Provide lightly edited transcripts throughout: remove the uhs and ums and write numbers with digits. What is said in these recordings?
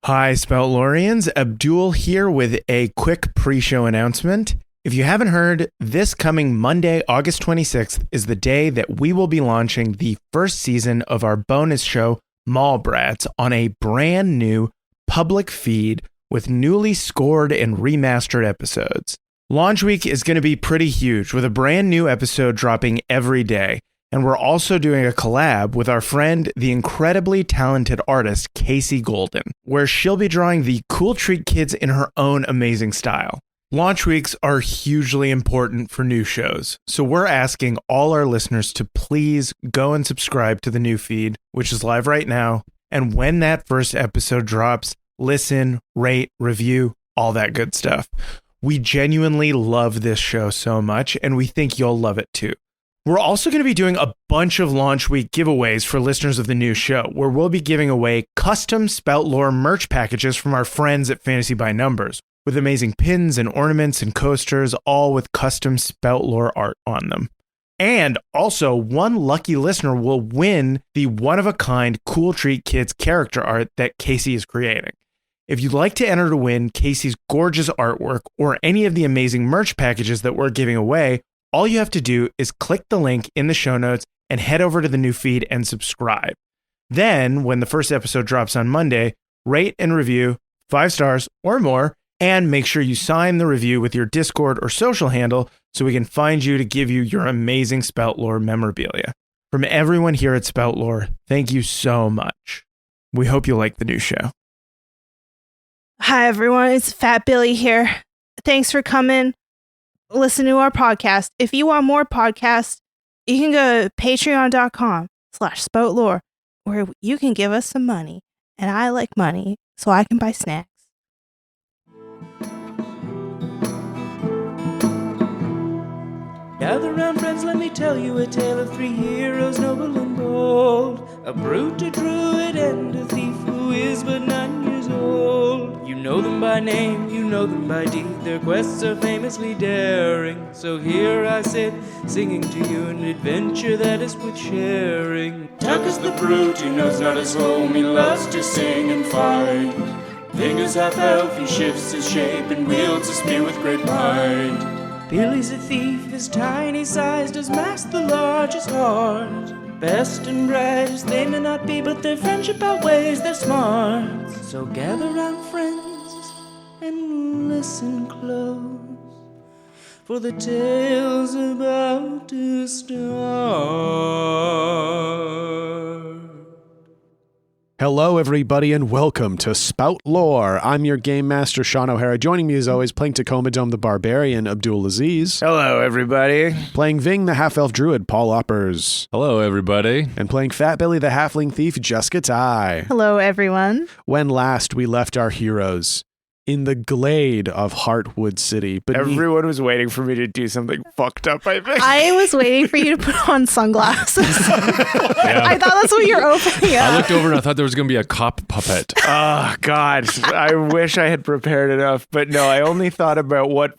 Hi, Spout Loreans. Abdul here with a quick pre-show announcement. If you haven't heard, this coming Monday, August 26th, is the day that we will be launching the first season of our bonus show, Mallbrats, on a brand new public feed with newly scored and remastered episodes. Launch week is going to be pretty huge, with a brand new episode dropping every day. And we're also doing a collab with our friend, the incredibly talented artist, Casey Golden, where she'll be drawing the Cool Treat Kids in her own amazing style. Launch weeks are hugely important for new shows, so we're asking all our listeners to please go and subscribe to the new feed, which is live right now. And when that first episode drops, listen, rate, review, all that good stuff. We genuinely love this show so much, and we think you'll love it too. We're also going to be doing a bunch of launch week giveaways for listeners of the new show, where we'll be giving away custom Spout Lore merch packages from our friends at Fantasy by Numbers, with amazing pins and ornaments and coasters, all with custom Spout Lore art on them. And also, one lucky listener will win the one-of-a-kind Cool Treat Kids character art that Casey is creating. If you'd like to enter to win Casey's gorgeous artwork or any of the amazing merch packages that we're giving away, all you have to do is click the link in the show notes and head over to the new feed and subscribe. Then, when the first episode drops on Monday, rate and review 5 stars or more, and make sure you sign the review with your Discord or social handle so we can find you to give you your amazing Spout Lore memorabilia. From everyone here at Spout Lore, thank you so much. We hope you like the new show. Hi, everyone. It's Fat Billy here. Thanks for coming. Listen to our podcast. If you want more podcasts, you can go to patreon.com/spoutlore, where you can give us some money. And I like money, so I can buy snacks. Gather round, friends, let me tell you a tale of 3 heroes, noble and bold. A brute, a druid, and a thief who is but 9 years old. You know them by name, you know them by deed. Their quests are famously daring. So here I sit, singing to you an adventure that is worth sharing. Tuck is the brute, he knows not his home, he loves to sing and fight. Ving is half-elf, he shifts his shape and wields a spear with great might. Billy's a thief, his tiny size does mask the largest heart. Best and brightest they may not be, but their friendship outweighs their smarts. So gather round, friends, and listen close, for the tale's about to start. Hello, everybody, and welcome to Spout Lore. I'm your game master, Shawn O'Hara. Joining me, as always, playing Tacoma Dome the Barbarian, Abdul Aziz. Hello, everybody. Playing Ving the Half-Elf Druid, Paul Oppers. Hello, everybody. And playing Fat Billy the Halfling Thief, Jessica Ty. Hello, everyone. When last we left our heroes in the glade of Heartwood City. Everyone was waiting for me to do something fucked up, I think. I was waiting for you to put on sunglasses. I thought that's what you're opening up. I looked over and I thought there was going to be a cop puppet. Oh, God. I wish I had prepared enough. But no, I only thought about what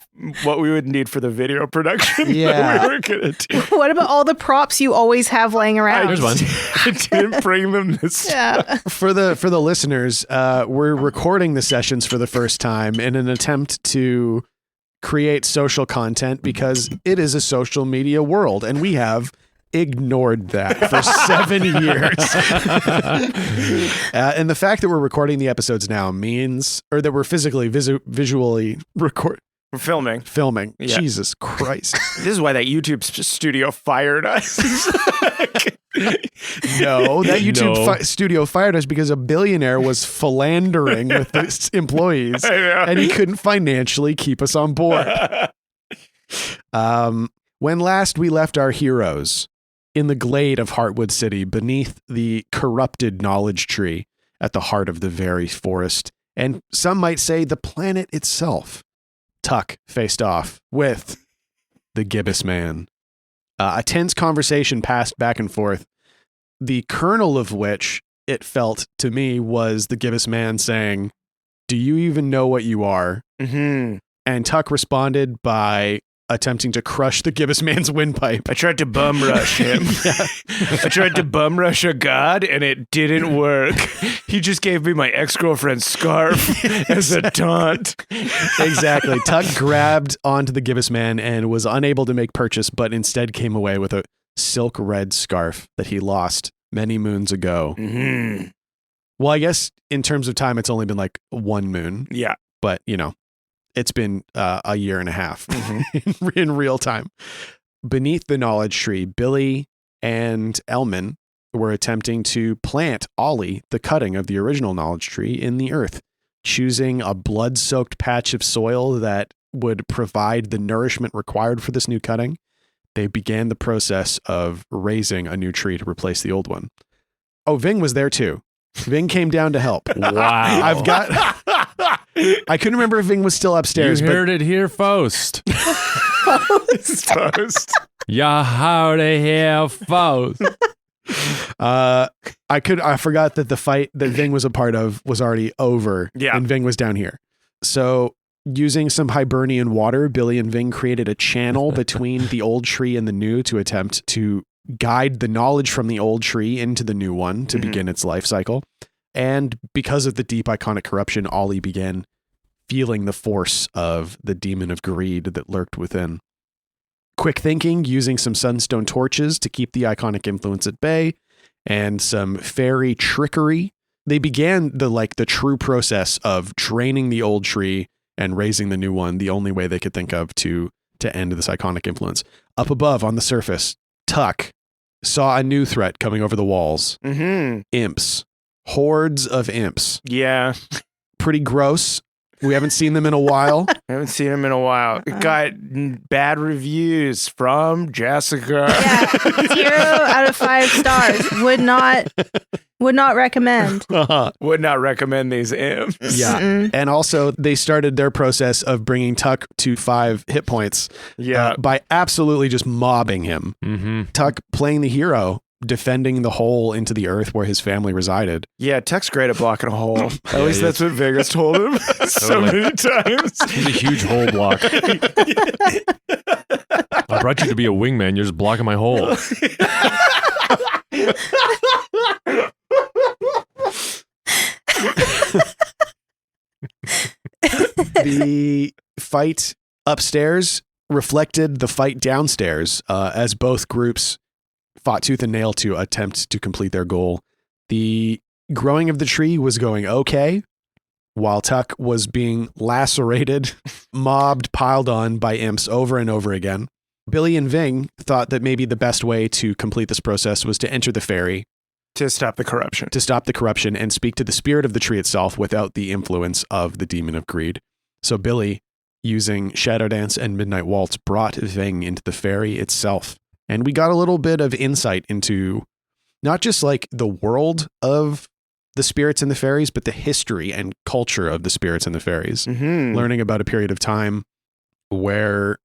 we would need for the video production that we were going to do. What about all the props you always have laying around? There's one. I didn't bring them this time. For the listeners, we're recording the sessions for the first time in an attempt to create social content because it is a social media world and we have ignored that for 7 years. And the fact that we're recording the episodes now means, or that we're physically visually filming. Yeah. Jesus Christ. This is why that YouTube studio fired us. No, that YouTube studio fired us because a billionaire was philandering with his employees and he couldn't financially keep us on board. When last we left our heroes in the glade of Heartwood City beneath the corrupted knowledge tree at the heart of the very forest, and some might say the planet itself, Tuck faced off with the Gibbous Man. A tense conversation passed back and forth, the kernel of which, it felt to me, was the Gibbous Man saying, "Do you even know what you are?" Mm-hmm. And Tuck responded by attempting to crush the gibbous man's windpipe. I tried to bum rush him. I tried to bum rush a god and it didn't work. He just gave me my ex-girlfriend's scarf as a taunt. Exactly. Tuck grabbed onto the gibbous man and was unable to make purchase, but instead came away with a silk red scarf that he lost many moons ago. Mm-hmm. Well, I guess in terms of time, it's only been like 1 moon, Yeah. but it's been a year and a half in real time. Beneath the knowledge tree, Billy and Elman were attempting to plant Ollie, the cutting of the original knowledge tree, in the earth, choosing a blood-soaked patch of soil that would provide the nourishment required for this new cutting. They began the process of raising a new tree to replace the old one. Oh, Ving was there too. Ving came down to help. Wow. I couldn't remember if Ving was still upstairs. You heard it here first. You heard it here first. I forgot that the fight that Ving was a part of was already over. Yeah. And Ving was down here. So using some Hibernian water, Billy and Ving created a channel between the old tree and the new to attempt to guide the knowledge from the old tree into the new one to begin its life cycle. And because of the deep iconic corruption, Ollie began feeling the force of the demon of greed that lurked within. Quick thinking, using some sunstone torches to keep the iconic influence at bay, and some fairy trickery, they began the true process of draining the old tree and raising the new one, the only way they could think of to end this iconic influence. Up above on the surface, Tuck saw a new threat coming over the walls. Mm-hmm. Imps. Hordes of imps. Yeah. Pretty gross. We haven't seen them in a while. I haven't seen him in a while. It got bad reviews from Jessica. Yeah, 0 out of 5 stars. Would not recommend. Would not recommend these imps. Yeah. Mm-mm. And also, they started their process of bringing Tuck to 5 hit points by absolutely just mobbing him. Mm-hmm. Tuck playing the hero, defending the hole into the earth where his family resided. Yeah, Tuck's great at blocking a hole. At least that's what Vegas told him so many times. He's a huge hole block. I brought you to be a wingman. You're just blocking my hole. The fight upstairs reflected the fight downstairs as both groups fought tooth and nail to attempt to complete their goal. The growing of the tree was going okay, while Tuck was being lacerated, mobbed, piled on by imps over and over again. Billy and Ving thought that maybe the best way to complete this process was to enter the ferry, To stop the corruption. And speak to the spirit of the tree itself without the influence of the demon of greed. So Billy, using Shadow Dance and Midnight Waltz, brought Ving into the ferry itself. And we got a little bit of insight into not just like the world of the spirits and the fairies, but the history and culture of the spirits and the fairies. Mm-hmm. Learning about a period of time where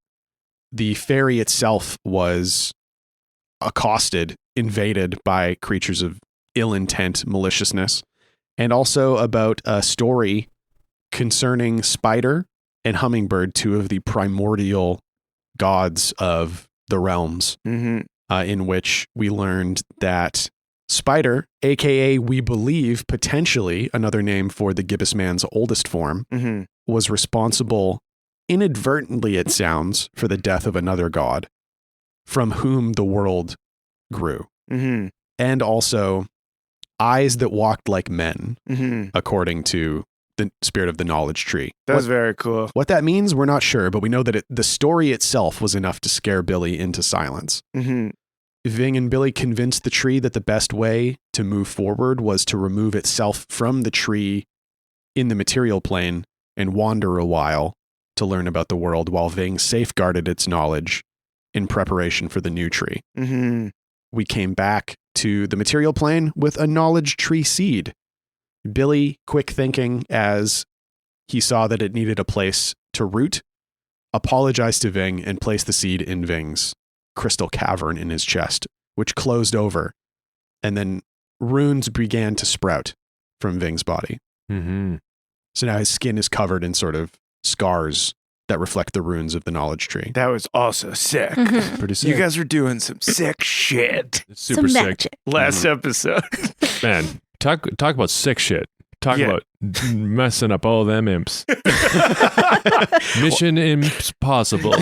the fairy itself was accosted, invaded by creatures of ill intent, maliciousness, and also about a story concerning Spider and Hummingbird, 2 of the primordial gods of the realms, in which we learned that Spider, aka we believe potentially another name for the gibbous man's oldest form, was responsible, inadvertently it sounds, for the death of another god from whom the world grew. And also eyes that walked like men, according to the spirit of the knowledge tree. That was very cool. What that means, we're not sure, but we know that the story itself was enough to scare Billy into silence. Ving and Billy convinced the tree that the best way to move forward was to remove itself from the tree in the material plane and wander a while to learn about the world, while Ving safeguarded its knowledge in preparation for the new tree. We came back to the material plane with a knowledge tree seed. Billy, quick thinking as he saw that it needed a place to root, apologized to Ving and placed the seed in Ving's crystal cavern in his chest, which closed over, and then runes began to sprout from Ving's body. So now his skin is covered in sort of scars that reflect the runes of the knowledge tree. That was also sick. Pretty sick. You guys are doing some sick shit. It's super sick. magic. Last episode. Man, talk about sick shit. Talk Yeah. about messing up all them imps. Mission impossible.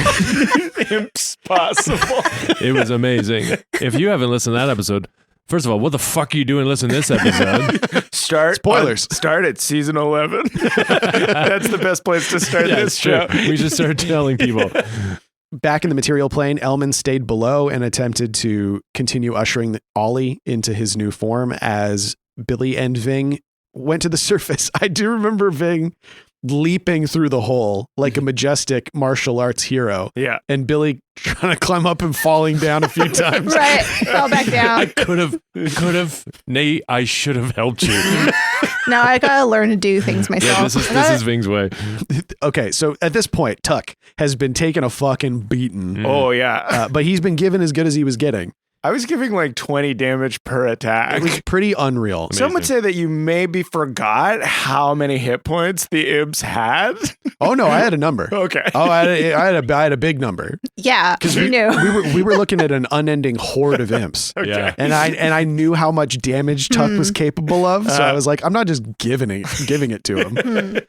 Imps possible. It was amazing. If you haven't listened to that episode, first of all, what the fuck are you doing listening to this episode? Spoilers. Start at season 11. That's the best place to start Yeah, this it's true. show. We should start telling people. Back in the material plane, Elman stayed below and attempted to continue ushering Ollie into his new form as Billy and Ving went to the surface. I do remember Ving leaping through the hole like a majestic martial arts hero, Yeah. and Billy trying to climb up and falling down a few times. Right. Fell back I down. could have, Nate, I should have helped you. Now I gotta learn to do things myself. Yeah, this is Ving's way. Okay, so at this point, Tuck has been taking a fucking beating, Oh, yeah. but he's been given as good as he was getting. I was giving like 20 damage per attack. It was pretty unreal. Some would say that you maybe forgot how many hit points the imps had. Oh no, I had a number. Okay. Oh, I had a big number. Yeah, you knew. We were looking at an unending horde of imps. Okay. Yeah. And I knew how much damage Tuck was capable of, so I was like, I'm not just giving it to him.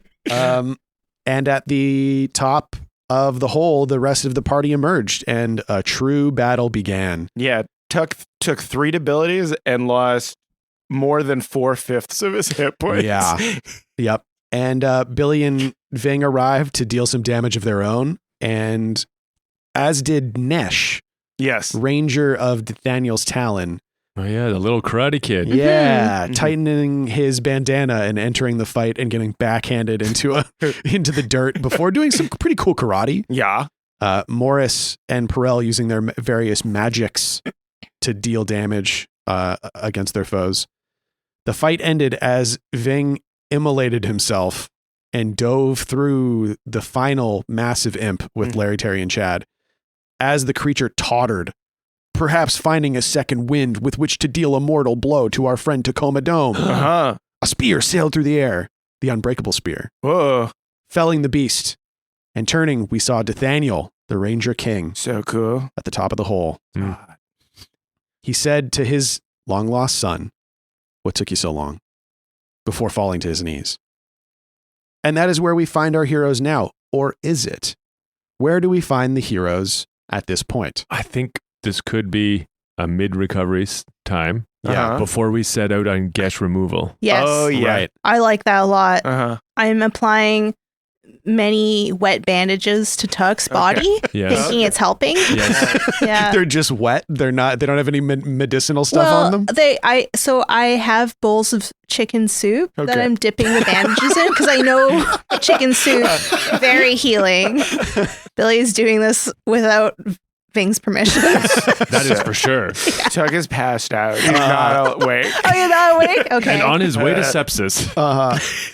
And at the top of the hole, the rest of the party emerged, and a true battle began. Yeah. Tuck took 3 abilities and lost more than 4/5 of his hit points. Yeah. Yep. And Billy and Ving arrived to deal some damage of their own, and as did Nesh, Yes. Ranger of Nathaniel's Talon. Oh yeah, the little karate kid. Yeah, tightening his bandana and entering the fight and getting backhanded into the dirt before doing some pretty cool karate. Yeah. Morris and Perel using their various magics to deal damage against their foes. The fight ended as Ving immolated himself and dove through the final massive imp with Larry, Terry, and Chad. As the creature tottered, perhaps finding a second wind with which to deal a mortal blow to our friend Tacoma Dome. Uh-huh. A spear sailed through the air, the unbreakable spear, Whoa. felling the beast. And turning, we saw Nathaniel, the Ranger King, So cool. at the top of the hole. Mm. He said to his long-lost son, "What took you so long?" before falling to his knees. And that is where we find our heroes now. Or is it? Where do we find the heroes at this point? I think this could be a mid-recovery time. Yeah. Before we set out on Gesh removal. Yes. Oh, yeah. Right. I like that a lot. Uh-huh. I'm applying many wet bandages to Tuck's body, Yes. thinking it's helping. Yes. Yeah. They're just wet. They don't have any medicinal stuff on them. I have bowls of chicken soup that Okay. I'm dipping the bandages in because I know chicken soup, very healing. Billy's doing this without Ving's permission. That is for sure. Tuck is passed out. He's not awake. Oh, you're not awake? Okay. And on his way to sepsis.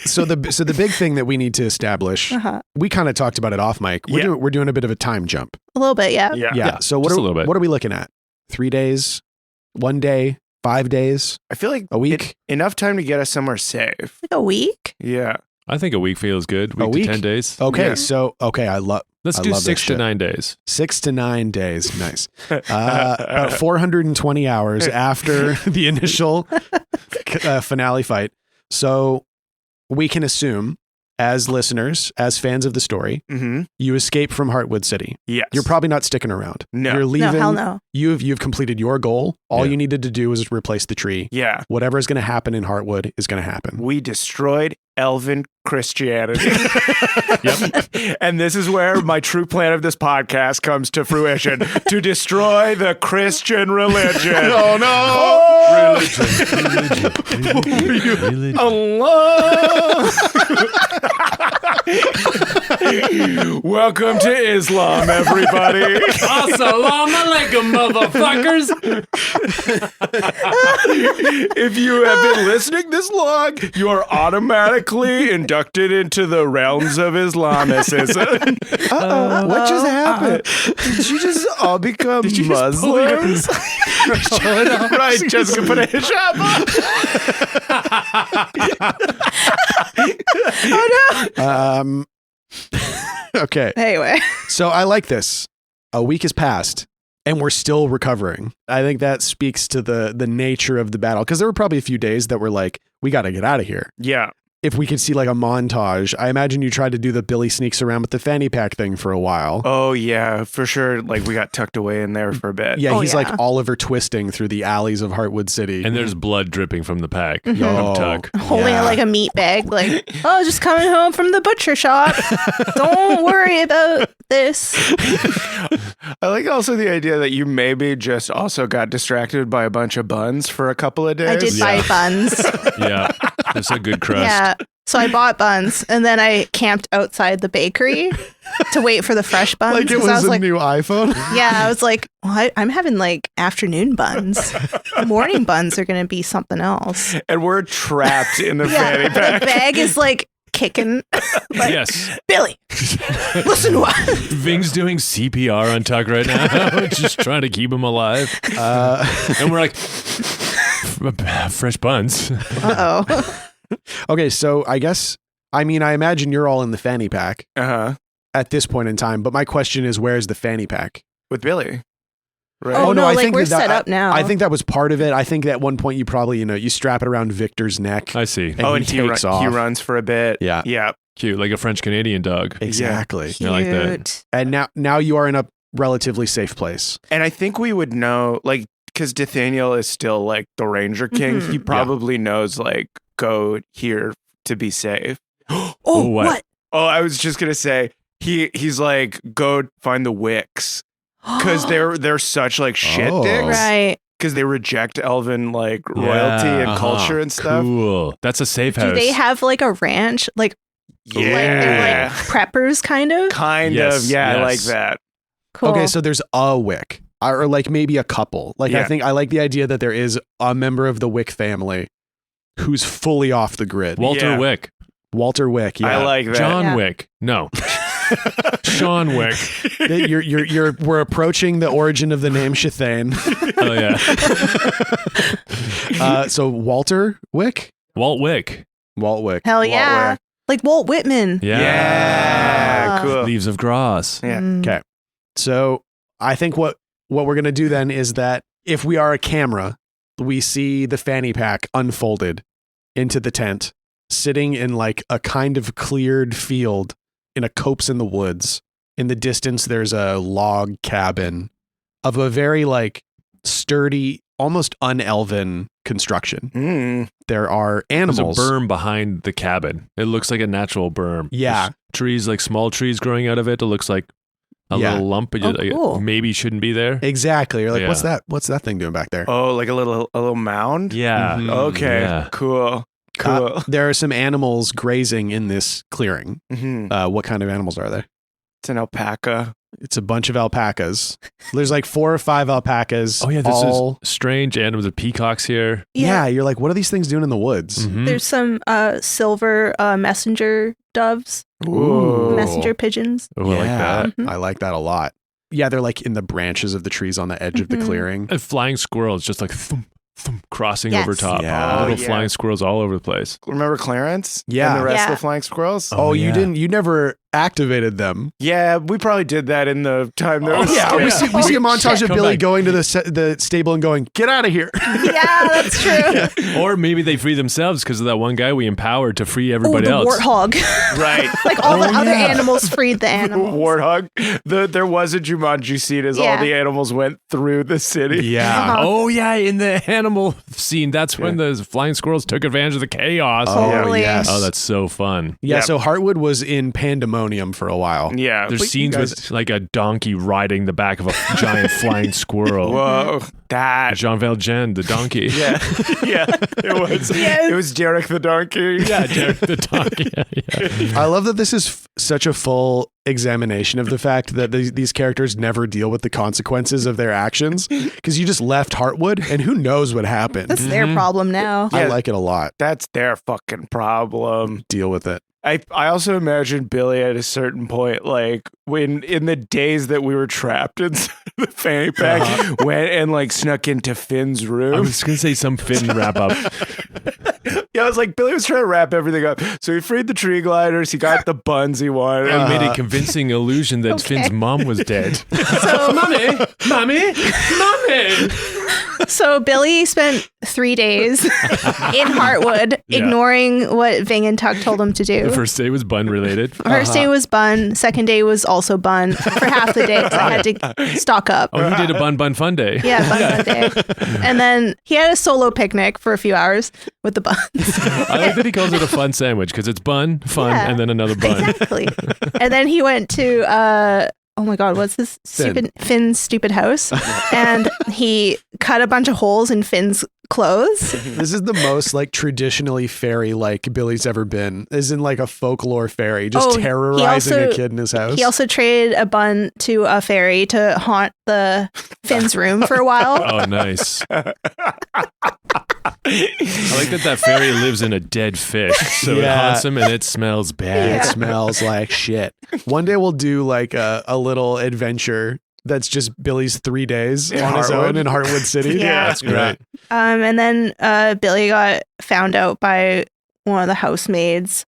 So the big thing that we need to establish, we kind of talked about it off mic. We're doing a bit of a time jump. A little bit, yeah. Yeah. Yeah. So what just are a little bit. what are we looking at? 3 days, 1 day, 5 days, I feel like a week? enough time to get us somewhere safe. Like a week? Yeah. I think a week feels good. A week? To 10 days. Okay. Yeah. So Let's I do love this 6 to shit. 9 days. 6 to 9 days. Nice. About 420 hours after the initial finale fight. So we can assume, as listeners, as fans of the story, Mm-hmm. you escape from Heartwood City. Yes. You're probably not sticking around. No. You're leaving. No, hell no. You've completed your goal. All Yeah. you needed to do was replace the tree. Yeah. Whatever is going to happen in Heartwood is going to happen. We destroyed elven Christianity. And this is where my true plan of this podcast comes to fruition. To destroy the Christian religion. Oh no! Religion. Allah! Welcome to Islam, everybody. Assalamu alaikum, motherfuckers. If you have been listening this long, you are automatically inducted into the realms of Islamicism. Uh-oh. What just happened? Did you just all become Muslims? Right, Jessica put a hijab on. Oh no! Okay. Anyway. So I like this. A week has passed and we're still recovering. I think that speaks to the nature of the battle, because there were probably a few days that were like, we got to get out of here. Yeah. If we could see like a montage, I imagine you tried to do the Billy sneaks around with the fanny pack thing for a while. Oh, yeah, for sure. Like, we got tucked away in there for a bit. Yeah, Oh, he's yeah. like Oliver Twisting through the alleys of Heartwood City. And there's blood dripping from the pack Mhm. of Tuck. Holding Yeah. it like a meat bag, like, oh, just coming home from the butcher shop. Don't worry about this. I like also the idea that you maybe just also got distracted by a bunch of buns for a couple of days. I did buy buns. Yeah, it's a good crust. Yeah. So I bought buns and then I camped outside the bakery to wait for the fresh buns. like it 'cause I was a like, new iPhone. yeah, I was like, well, I'm having like afternoon buns. Morning buns are going to be something else. And we're trapped in the Yeah, fanny the pack. bag is like kicking. Like, Yes. Billy, listen to what? Ving's doing CPR on Tuck right now, just trying to keep him alive. And we're like, fresh buns. Uh-oh. Okay, so I imagine you're all in the fanny pack Uh-huh. at this point in time, but my question is, where's the fanny pack? With Billy. Right? Oh, no, I like think we're that- set up now. I think that was part of it. I think at one point you probably, you strap it around Victor's neck. I see. And oh, he and takes off. he runs for a bit. Yeah. Yeah. Cute, like a French Canadian dog. Exactly. Cute. I like that. And now you are in a relatively safe place. And I think we would know, like, because Nathaniel is still, like, the Ranger King. Mhm. He probably knows, like, go here to be safe. Oh, what? what? Oh, I was just going to say, he's like, go find the Wicks. Because they're such, like, shit Oh. dicks. Right. Because they reject elven, like, royalty Yeah, and culture and stuff. Cool. That's a safe house. Do they have like a ranch? Like, Yeah. like they're like preppers, kind of? Kind Yes, of. Yeah, I like yes. that. Cool. Okay, so there's a Wick, or like maybe a couple. Like I Yeah. think I like the idea that there is a member of the Wick family who's fully off the grid. Walter Yeah. Wick. Walter Wick. Yeah. I like that. John Yeah. Wick. No. Sean Wick. We're approaching the origin of the name Shithane. Oh, yeah. So Walter Wick? Walt Wick. Walt Wick. Hell Walt yeah. Wick. Like Walt Whitman. Yeah. Yeah, cool. Leaves of Grass. Yeah. Mm. Okay. So I think what we're going to do then is that if we are a camera, we see the fanny pack unfolded into the tent, sitting in like a kind of cleared field in a copse in the woods. In the distance, there's a log cabin of a very like sturdy, almost unelven construction. Mm. There are There's a animals. berm behind the cabin. It looks like a natural berm. Yeah. There's trees, like small trees growing out of it. It looks like a Yeah. little lump, but Oh, like, cool. maybe shouldn't be there. Exactly. You're like, Yeah. what's that thing doing back there? Oh, like a little mound? Yeah. Mhm. Okay. Yeah. Cool. Cool. There are some animals grazing in this clearing. Mhm. What kind of animals are they? It's an alpaca. It's a bunch of alpacas. There's like 4 or 5 alpacas. Oh, yeah. This all, is strange animals. The peacocks here. yeah. You're like, what are these things doing in the woods? Mhm. There's some silver messenger doves, Ooh. messenger pigeons. Oh, I like Yeah. that. Mhm. I like that a lot. Yeah, they're like in the branches of the trees on the edge of the Mhm. clearing. And flying squirrels just like thump, thump, crossing Yes. over top. Yeah. Little Oh, yeah. flying squirrels all over the place. Remember Clarence? Yeah. And the rest Yeah. of the flying squirrels? Oh, You yeah. you never activated them. Yeah, we probably did that in the time that was Yeah, we skipped. see a montage of Come Billy back. going to the stable and going, get out of here. Yeah, that's true. Or maybe they free themselves because of that one guy we empowered to free Oh, everybody the else. warthog. Right. Like all the Oh, other yeah. animals freed the animals. Warthog. There was a Jumanji scene as all Yeah. the animals went through the city. Yeah. Uh-huh. Oh yeah, in the animal scene, that's when the flying squirrels took advantage of the chaos. Oh, Totally. yes. Oh, that's so fun. Yeah, Yep. so Heartwood was in pandemonium for a while. Yeah. There's but you scenes guys- with like a donkey riding the back of a giant flying squirrel. Whoa. That. Jean Valjean, the donkey. Yeah. Yeah. It was. Yes. It was Derek the donkey. Yeah, Derek the donkey. Yeah. I love that this is such a full examination of the fact that these characters never deal with the consequences of their actions because you just left Heartwood and who knows what happened. That's their problem now. I Yeah. like it a lot. That's their fucking problem. Deal with it. I also imagine Billy at a certain point, like when in the days that we were trapped inside the fanny pack, went and like snuck into Finn's room. I was gonna say some Finn wrap up. Yeah, I was like, Billy was trying to wrap everything up. So he freed the tree gliders. He got the buns he wanted. And made a convincing illusion that Okay. Finn's mom was dead. So, Mommy! so Billy spent 3 days in Heartwood, Yeah. ignoring what Ving and Tuck told him to do. The first day was bun related. First day was bun. Second day was also bun for half the day. 'Cause I had to stock up. Oh, he did a bun fun day. Yeah, bun day. And then he had a solo picnic for a few hours with the buns. I like that he calls it a fun sandwich because it's bun, fun, Yeah. and then another bun. Exactly. And then he went to oh my god, what's this Finn's stupid house? And he cut a bunch of holes in Finn's clothes. This is the most like traditionally fairy like Billy's ever been. Is in like a folklore fairy, just terrorizing a kid in his house. He also traded a bun to a fairy to haunt the Finn's room for a while. Oh, nice. I like that fairy lives in a dead fish, so it Yeah. haunts him and it smells bad. It smells like shit. One day we'll do like a little adventure that's just Billy's 3 days In on his Heartwood? own in Heartwood City. Yeah. That's great. And then Billy got found out by one of the housemaids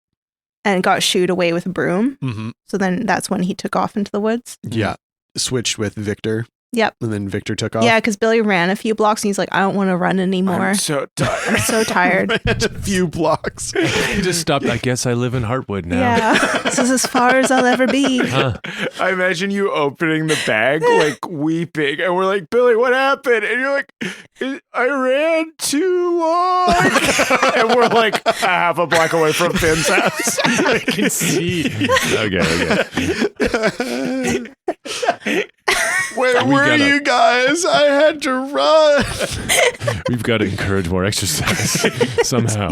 and got shooed away with a broom. Mm-hmm. So then that's when he took off into the woods. Yeah. Switched with Victor. Yep. And then Victor took off. Yeah, because Billy ran a few blocks and he's like, I don't want to run anymore. I'm so tired. I'm so tired. A few blocks. He just stopped. I guess I live in Heartwood now. Yeah. This is as far as I'll ever be. Huh. I imagine you opening the bag, like weeping, and we're like, Billy, what happened? And you're like, I ran too long. And we're like half a block away from Finn's house. I can see. Okay. Where We were gotta- you guys? I had to run. We've got to encourage more exercise somehow.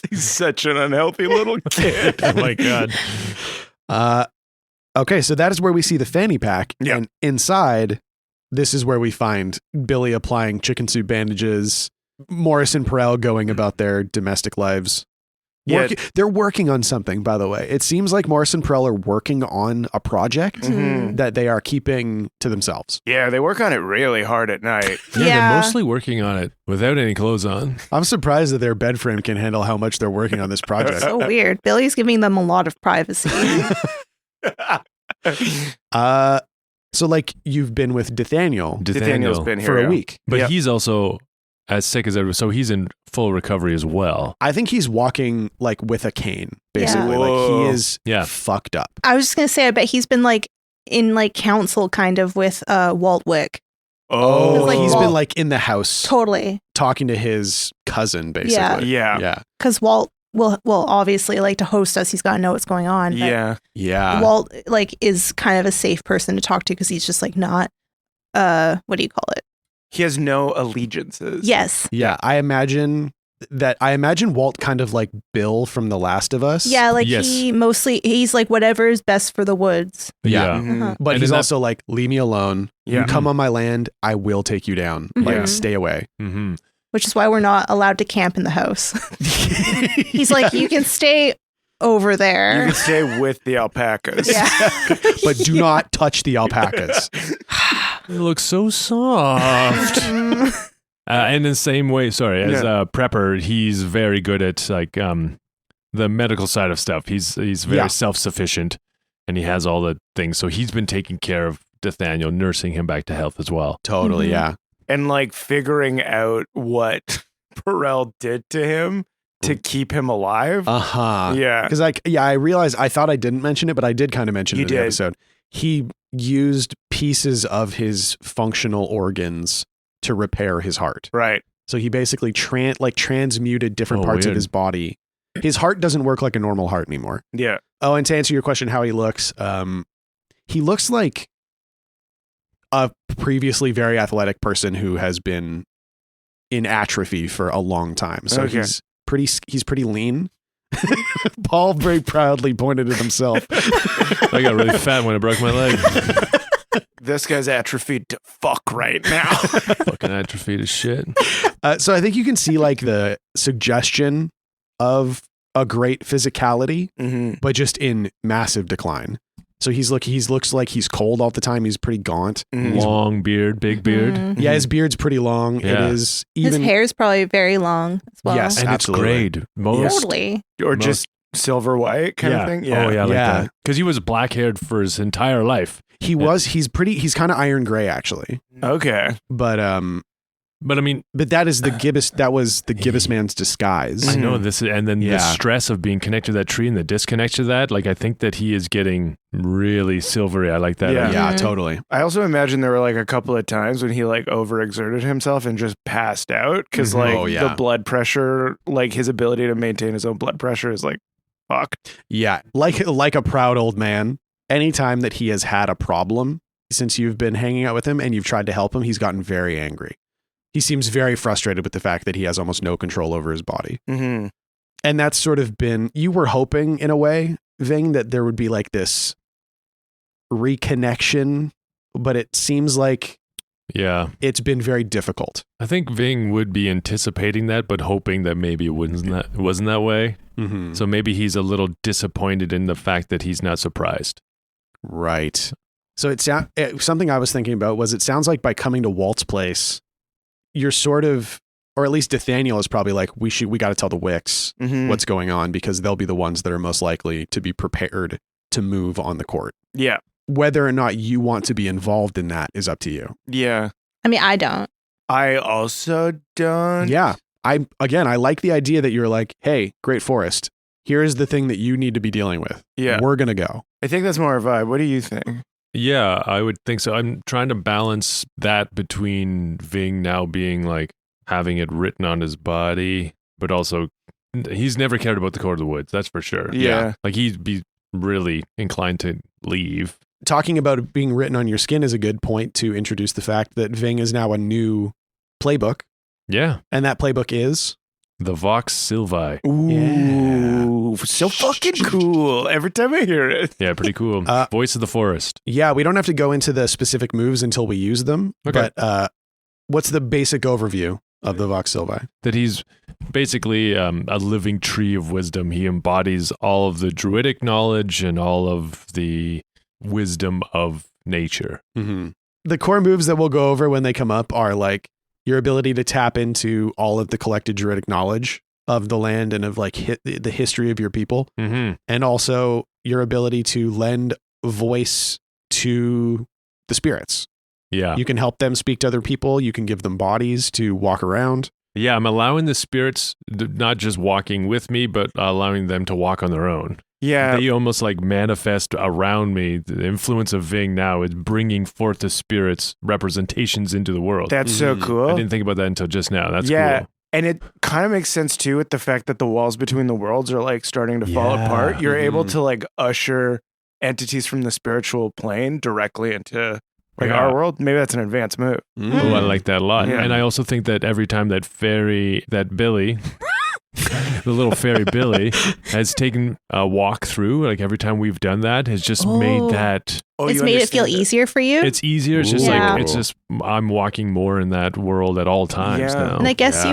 He's such an unhealthy little kid. Oh my God. Okay, so that is where we see the fanny pack. Yeah. And inside, this is where we find Billy applying chicken soup bandages, Morris and Perel going about their domestic lives. Yeah. They're working on something, by the way. It seems like Morris and Perel are working on a project Mhm. that they are keeping to themselves. Yeah, they work on it really hard at night. Yeah, Yeah. they're mostly working on it without any clothes on. I'm surprised that their bed frame can handle how much they're working on this project. So weird. Billy's giving them a lot of privacy. So like you've been with Nathaniel Nathaniel's been here for a yeah. week. But Yep. he's also as sick as ever, so he's in full recovery as well. I think he's walking like with a cane, basically. Yeah. Like Whoa. he is Yeah. fucked up. I was just going to say, I bet he's been like in like council kind of with Walt Wick. Oh, like, he's Walt- been like in the house Totally. talking to his cousin, basically. yeah. Yeah. Because Walt will obviously like to host us. He's got to know what's going on. but Yeah. Yeah. Walt like is kind of a safe person to talk to because he's just like not, what do you call it? He has no allegiances. Yes. Yeah. I imagine Walt kind of like Bill from The Last of Us. Yeah. Like Yes. he's like whatever is best for the woods. Yeah. Mhm. Uh-huh. But And he's in that- also like, leave me alone. Yeah. You come on my land, I will take you down. Like, Mhm. stay away. Mm-hmm. Which is why we're not allowed to camp in the house. He's like, you can stay over You there. can stay with the alpacas. Yeah. But do not touch the alpacas. It looks so soft. And in the same way, as Prepper, he's very good at like the medical side of stuff. He's very Yeah. self-sufficient, and he has all the things. So he's been taking care of Nathaniel, nursing him back to health as well. Totally. Mhm. Yeah. And like figuring out what Perel did to him to keep him alive. Uh-huh. Yeah. Because I realized I thought I didn't mention it, but I did kind of mention it You in the did. episode. He used pieces of his functional organs to repair his heart. Right. So he basically transmuted different Oh, parts of weird. his body. His heart doesn't work like a normal heart anymore. Yeah. Oh, and to answer your question, how he looks like a previously very athletic person who has been in atrophy for a long time. So Okay. he's pretty lean. Paul very proudly pointed at himself. I got really fat when I broke my leg. This guy's atrophied to fuck right now. Fucking atrophied as shit. So I think you can see like the suggestion of a great physicality, Mm-hmm. but just in massive decline. So he looks like he's cold all the time. He's pretty gaunt. Long beard, big beard. Yeah, his beard's pretty long. Yeah. It is even His hair's probably very long as well. Yes. And Absolutely. it's grayed. Most. Totally. Or just silver white kind of thing. Oh, yeah, like Yeah. that. Because he was black haired for his entire life. he's kind of iron gray actually. Okay. But I mean, that is the gibbous. That was the gibbous man's disguise. I know this, and then the Yeah. stress of being connected to that tree and the disconnect to that. Like, I think that he is getting really silvery. I like that. Yeah. Yeah, totally. I also imagine there were like a couple of times when he like overexerted himself and just passed out because like Oh, yeah. the blood pressure, like his ability to maintain his own blood pressure is like fucked. Yeah, like a proud old man. Anytime that he has had a problem since you've been hanging out with him and you've tried to help him, he's gotten very angry. He seems very frustrated with the fact that he has almost no control over his body. Mm-hmm. And that's sort of been, you were hoping in a way, Ving, that there would be like this reconnection, but it seems like Yeah. it's been very difficult. I think Ving would be anticipating that, but hoping that maybe it wasn't that way. Mm-hmm. So maybe he's a little disappointed in the fact that he's not surprised. Right. So something I was thinking about was it sounds like by coming to Walt's place, you're sort of, or at least Nathaniel is probably like, we got to tell the Wicks Mm-hmm. what's going on because they'll be the ones that are most likely to be prepared to move on the court. Yeah. Whether or not you want to be involved in that is up to you. Yeah. I mean, I don't. I also don't. Yeah. I like the idea that you're like, hey, Great Forest, here's the thing that you need to be dealing with. Yeah. We're going to go. I think that's more a vibe. What do you think? Yeah, I would think so. I'm trying to balance that between Ving now being like having it written on his body, but also he's never cared about the Court of the Woods. That's for sure. Yeah. Like he'd be really inclined to leave. Talking about it being written on your skin is a good point to introduce the fact that Ving is now a new playbook. Yeah. And that playbook is? The Vox Silvae. Ooh, so fucking cool. Every time I hear it. Yeah, pretty cool. Voice of the Forest. Yeah, we don't have to go into the specific moves until we use them. Okay. But what's the basic overview of the Vox Silvae? That he's basically a living tree of wisdom. He embodies all of the druidic knowledge and all of the wisdom of nature. Mm-hmm. The core moves that we'll go over when they come up are like your ability to tap into all of the collected druidic knowledge of the land and of like the history of your people. Mm-hmm. And also your ability to lend voice to the spirits. Yeah. You can help them speak to other people. You can give them bodies to walk around. Yeah, I'm allowing the spirits not just walking with me, but allowing them to walk on their own. Yeah. They almost like manifest around me. The influence of Ving now is bringing forth the spirits' representations into the world. That's so cool. I didn't think about that until just now. That's cool. And it kind of makes sense too with the fact that the walls between the worlds are like starting to fall apart. You're able to like usher entities from the spiritual plane directly into like our world. Maybe that's an advanced move. Oh, I like that a lot. Yeah. And I also think that every time that Billy, the little fairy Billy, has taken a walk through, like every time we've done that, has just made that. Oh, It's you made it feel understand easier for you. It's easier. It's just Yeah. like, it's just, I'm walking more in that world at all times Yeah. now. and I guess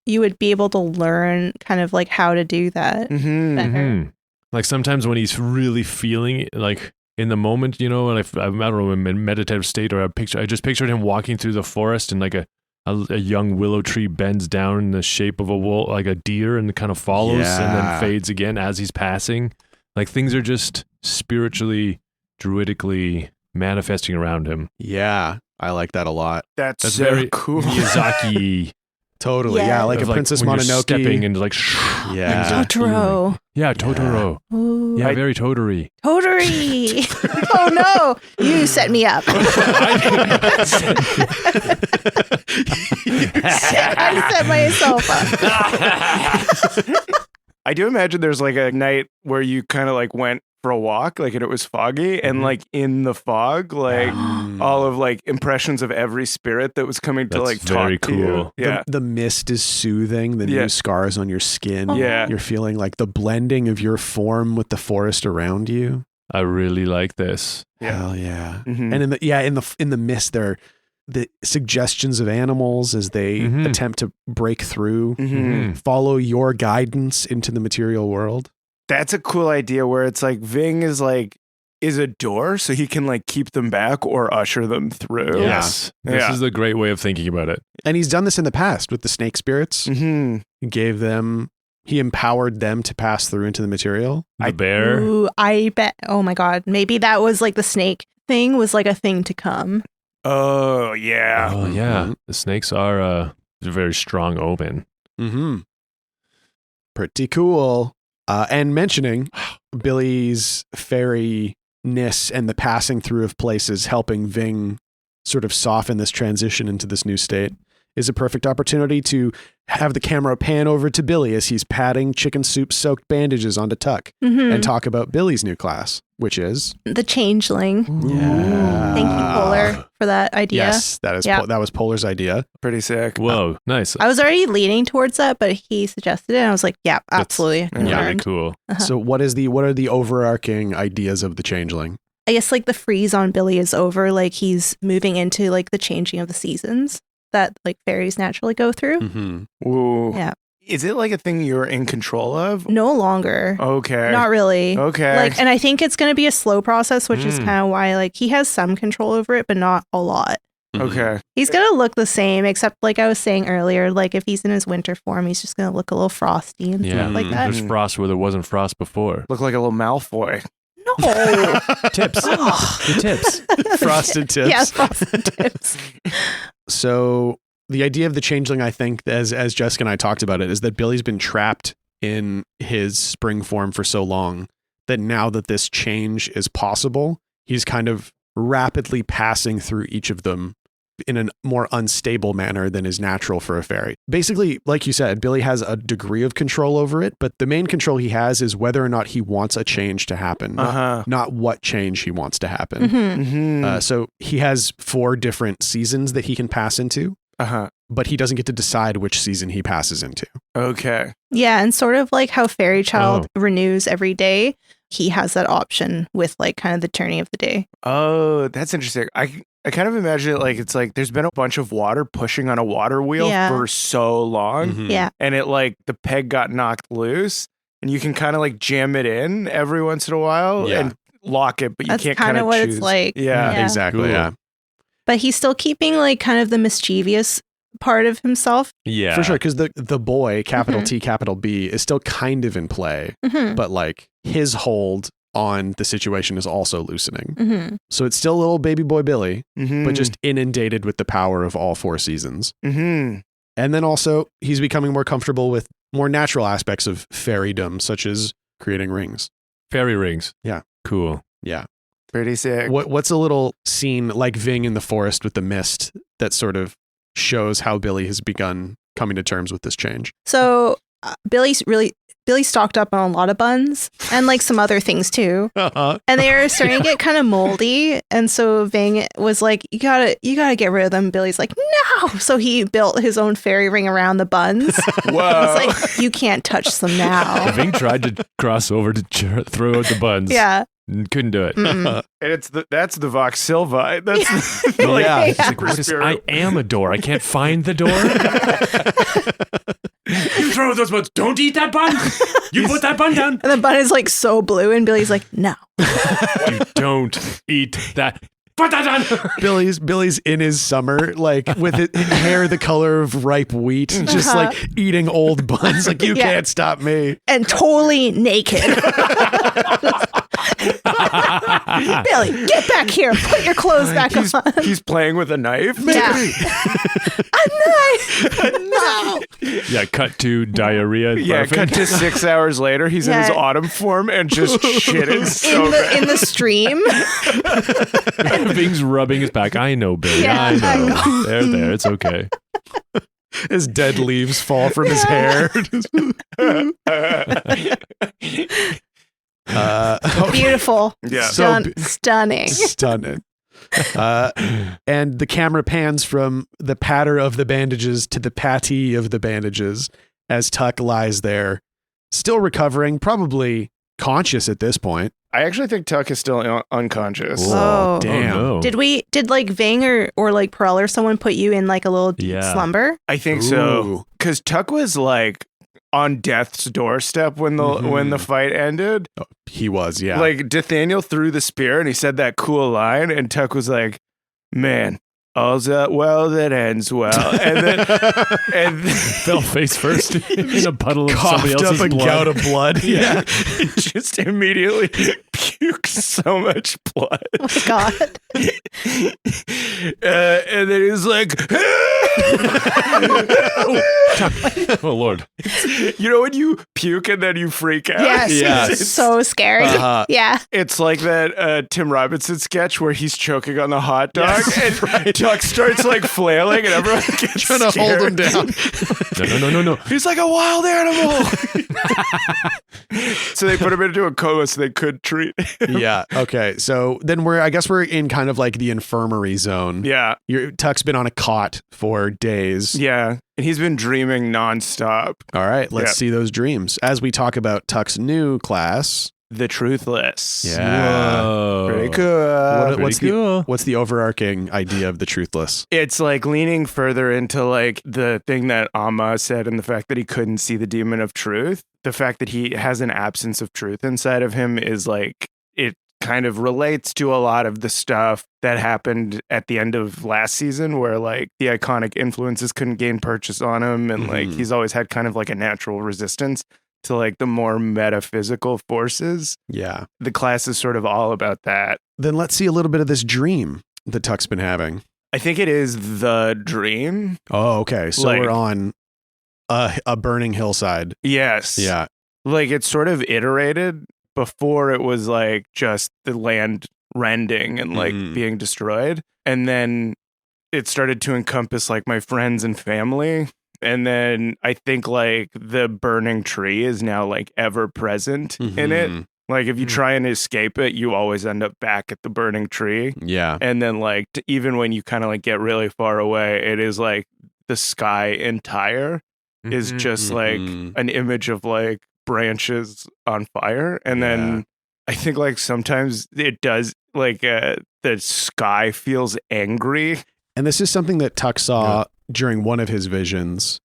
you would be able to learn kind of like how to do that Mm-hmm. better. Mhm. Like sometimes when he's really feeling it, like in the moment, you know, and I don't know, I'm in meditative state, or I just pictured him walking through the forest and like a young willow tree bends down in the shape of a wolf, like a deer, and kind of follows and then fades again as he's passing. Like things are just spiritually, druidically manifesting around him. Yeah, I like that a lot. That's so very cool. Miyazaki. Totally. Yeah. Yeah, like of a Princess when you're Mononoke. stepping and like Yeah. Totoro. Yeah, Totoro. Ooh. Yeah, very Totori. Totally. Oh no, you set me up. I set myself up. I do imagine there's like a night where you kind of like went for a walk, like and it was foggy, and like in the fog, like all of like impressions of every spirit that was coming to That's like very talk to you. cool. Yeah. The mist is soothing. The new scars on your skin. Yeah. You're feeling like the blending of your form with the forest around you. I really like this. Yeah. Hell yeah. Mhm. And in the mist there are the suggestions of animals as they attempt to break through, Mhm. follow your guidance into the material world. That's a cool idea where it's like Ving is like is a door so he can like keep them back or usher them through. Yes. This is a great way of thinking about it. And he's done this in the past with the snake spirits. Mm-hmm. He empowered them to pass through into the material. The bear. Ooh, I bet. Oh my God. Maybe that was like the snake thing was like a thing to come. Oh, yeah. Oh, yeah. The snakes are a very strong omen. Mm-hmm. Pretty cool. And mentioning Billy's fairy-ness and the passing through of places helping Ving sort of soften this transition into this new state is a perfect opportunity to have the camera pan over to Billy as he's patting chicken soup soaked bandages onto Tuck and talk about Billy's new class, which is the changeling. Yeah. Thank you, Polar, for that idea. Yes, that was Polar's idea. Pretty sick. Whoa, nice. I was already leaning towards that, but he suggested it, and I was like, yeah, absolutely. Really cool. So what are the overarching ideas of the changeling? I guess like the freeze on Billy is over. Like he's moving into like the changing of the seasons that like fairies naturally go through. Mm-hmm. Ooh. Yeah. Is it like a thing you're in control of? No longer. Okay. Not really. Okay. Like, and I think it's going to be a slow process, which is kind of why like he has some control over it, but not a lot. Okay. He's going to look the same, except like I was saying earlier, like if he's in his winter form, he's just going to look a little frosty and stuff like that. There's frost where there wasn't frost before. Look like a little Malfoy. No. Tips. The tips. Frosted tips. Yes, frosted tips. So the idea of the changeling, I think, as Jessica and I talked about it, is that Billy's been trapped in his spring form for so long that now that this change is possible, he's kind of rapidly passing through each of them in a more unstable manner than is natural for a fairy. Basically, like you said, Billy has a degree of control over it, but the main control he has is whether or not he wants a change to happen, not what change he wants to happen. Mm-hmm. So he has 4 different seasons that he can pass into, but he doesn't get to decide which season he passes into. Okay. Yeah, and sort of like how Fairy Child renews every day, he has that option with like kind of the turning of the day. Oh, that's interesting. I kind of imagine it like it's like there's been a bunch of water pushing on a water wheel for so long. Yeah. And it like the peg got knocked loose and you can kind of like jam it in every once in a while and lock it, but you That's can't kind of what choose. it's like. Yeah. Exactly. Cool. Yeah. But he's still keeping like kind of the mischievous part of himself. Yeah. For sure, because the boy, capital T, capital B, is still kind of in play, but like his hold on the situation is also loosening. So it's still little baby boy Billy, but just inundated with the power of all 4 seasons. And then also he's becoming more comfortable with more natural aspects of fairydom, such as creating rings. Fairy rings. Yeah. Cool. Yeah. Pretty sick. What's a little scene like Ving in the forest with the mist that sort of shows how Billy has begun coming to terms with this change? So Billy stocked up on a lot of buns and like some other things too. And they were starting to get kind of moldy. And so Ving was like, you gotta get rid of them. Billy's like, no. So he built his own fairy ring around the buns. Whoa. He's like, you can't touch them now. Ving tried to cross over to throw out the buns. Yeah. Couldn't do it. And that's the Vox Silva. That's the It's like, what is, I am a door. I can't find the door. You throw those buns. Don't eat that bun. You put that bun down. And the bun is like so blue, and Billy's like, no. You don't eat that. Put that down. Billy's in his summer, like with his hair the color of ripe wheat, just like eating old buns. Like, you can't stop me. And totally naked. Billy, get back here. Put your clothes back on. He's playing with a knife. Yeah. A knife. No. Yeah, cut to diarrhea. Yeah, cut to 6 hours later. He's in his autumn form and just shitting so bad. In the stream. Ving's rubbing his back. I know, Billy. Yeah, I know. There. It's okay. As dead leaves fall from his hair. Beautiful. Yeah. Stunning. Stunning. And the camera pans from the patter of the bandages to the patty of the bandages as Tuck lies there, still recovering, probably conscious at this point. I actually think Tuck is still unconscious. Oh. Damn. Oh, no. Did like Ving or like Perel or someone put you in like a little deep slumber? I think so. Because Tuck was like on death's doorstep when the fight ended. Oh, he was, yeah. Like Nathaniel threw the spear and he said that cool line, and Tuck was like, "Man, all's that well that ends well," and then Fell face first in a puddle of somebody coughed else's up a blood. gout of blood. yeah, he just immediately puked so much blood. Oh my God. And then he was like, Oh Lord. you know when you puke and then you freak out? Yes. Yes. It's so scary. Uh-huh. Yeah. It's like that Tim Robinson sketch where he's choking on the hot dog and Tuck starts like flailing and everyone gets Trying to hold him down. No. He's like a wild animal. So they put him into a coma so they could treat him. Yeah. Okay. So then I guess we're in kind of like the infirmary zone. Yeah. Tuck's been on a cot for days. Yeah. And he's been dreaming nonstop. All right. Let's Yeah. see those dreams as we talk about Tuck's new class. The Truthless. Yeah. Whoa. Very cool. What's the overarching idea of the Truthless? It's like leaning further into like the thing that Amma said and the fact that he couldn't see the demon of truth. The fact that he has an absence of truth inside of him is like, it kind of relates to a lot of the stuff that happened at the end of last season where like the iconic influences couldn't gain purchase on him. And like, he's always had kind of like a natural resistance to like the more metaphysical forces. Yeah. The class is sort of all about that. Then let's see a little bit of this dream that Tuck's been having. I think it is the dream. Oh, okay. So Like- we're on a burning hillside. Yes. Yeah. Like it's sort of iterated. Before it was like just the land rending and like being destroyed. And then it started to encompass like my friends and family. And then I think like the burning tree is now like ever present in it. Like if you try and escape it, you always end up back at the burning tree. Yeah. And then like even when you kind of like get really far away, it is like the sky entire is just like an image of like branches on fire. And then I think like sometimes it does like the sky feels angry. And this is something that Tuck saw during one of his visions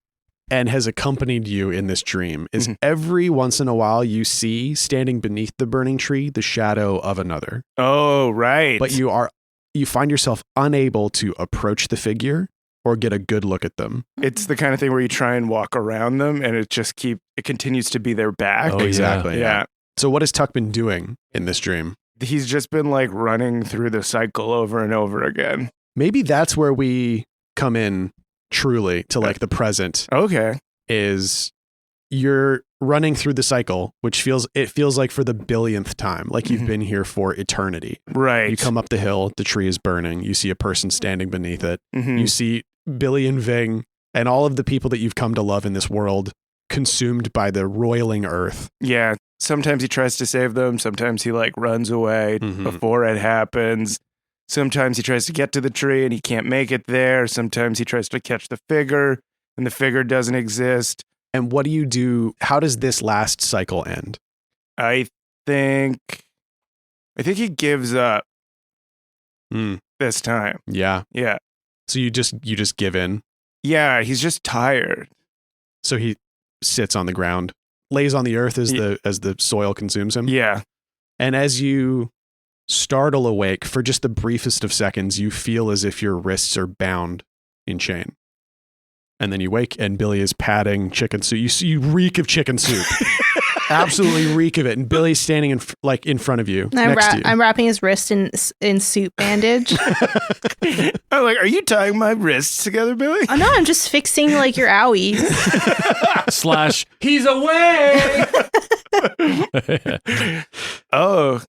and has accompanied you in this dream is every once in a while you see standing beneath the burning tree the shadow of another. Oh, right. But you find yourself unable to approach the figure or get a good look at them. It's the kind of thing where you try and walk around them and it continues to be their back. Oh, Exactly. Yeah. So what has Tuck been doing in this dream? He's just been like running through the cycle over and over again. Maybe that's where we come in truly to like the present Okay. is you're running through the cycle, which feels like for the billionth time, like you've been here for eternity. Right. You come up the hill, the tree is burning. You see a person standing beneath it. Mhm. You see Billy and Ving and all of the people that you've come to love in this world consumed by the roiling earth. Yeah. Sometimes he tries to save them. Sometimes he like runs away before it happens. Sometimes he tries to get to the tree and he can't make it there. Sometimes he tries to catch the figure and the figure doesn't exist. And what do you do? How does this last cycle end? I think he gives up this time. Yeah. Yeah. So you just give in. Yeah. He's just tired. So he sits on the ground, lays on the earth as the soil consumes him. Yeah. And as you startle awake for just the briefest of seconds, you feel as if your wrists are bound in chain. And then you wake and Billy is patting chicken soup. You reek of chicken soup. Absolutely reek of it. And Billy's standing in front of you. Next to you. I'm wrapping his wrist in soup bandage. I'm like, are you tying my wrists together, Billy? Oh no, I'm just fixing like your owies. / he's away. Oh,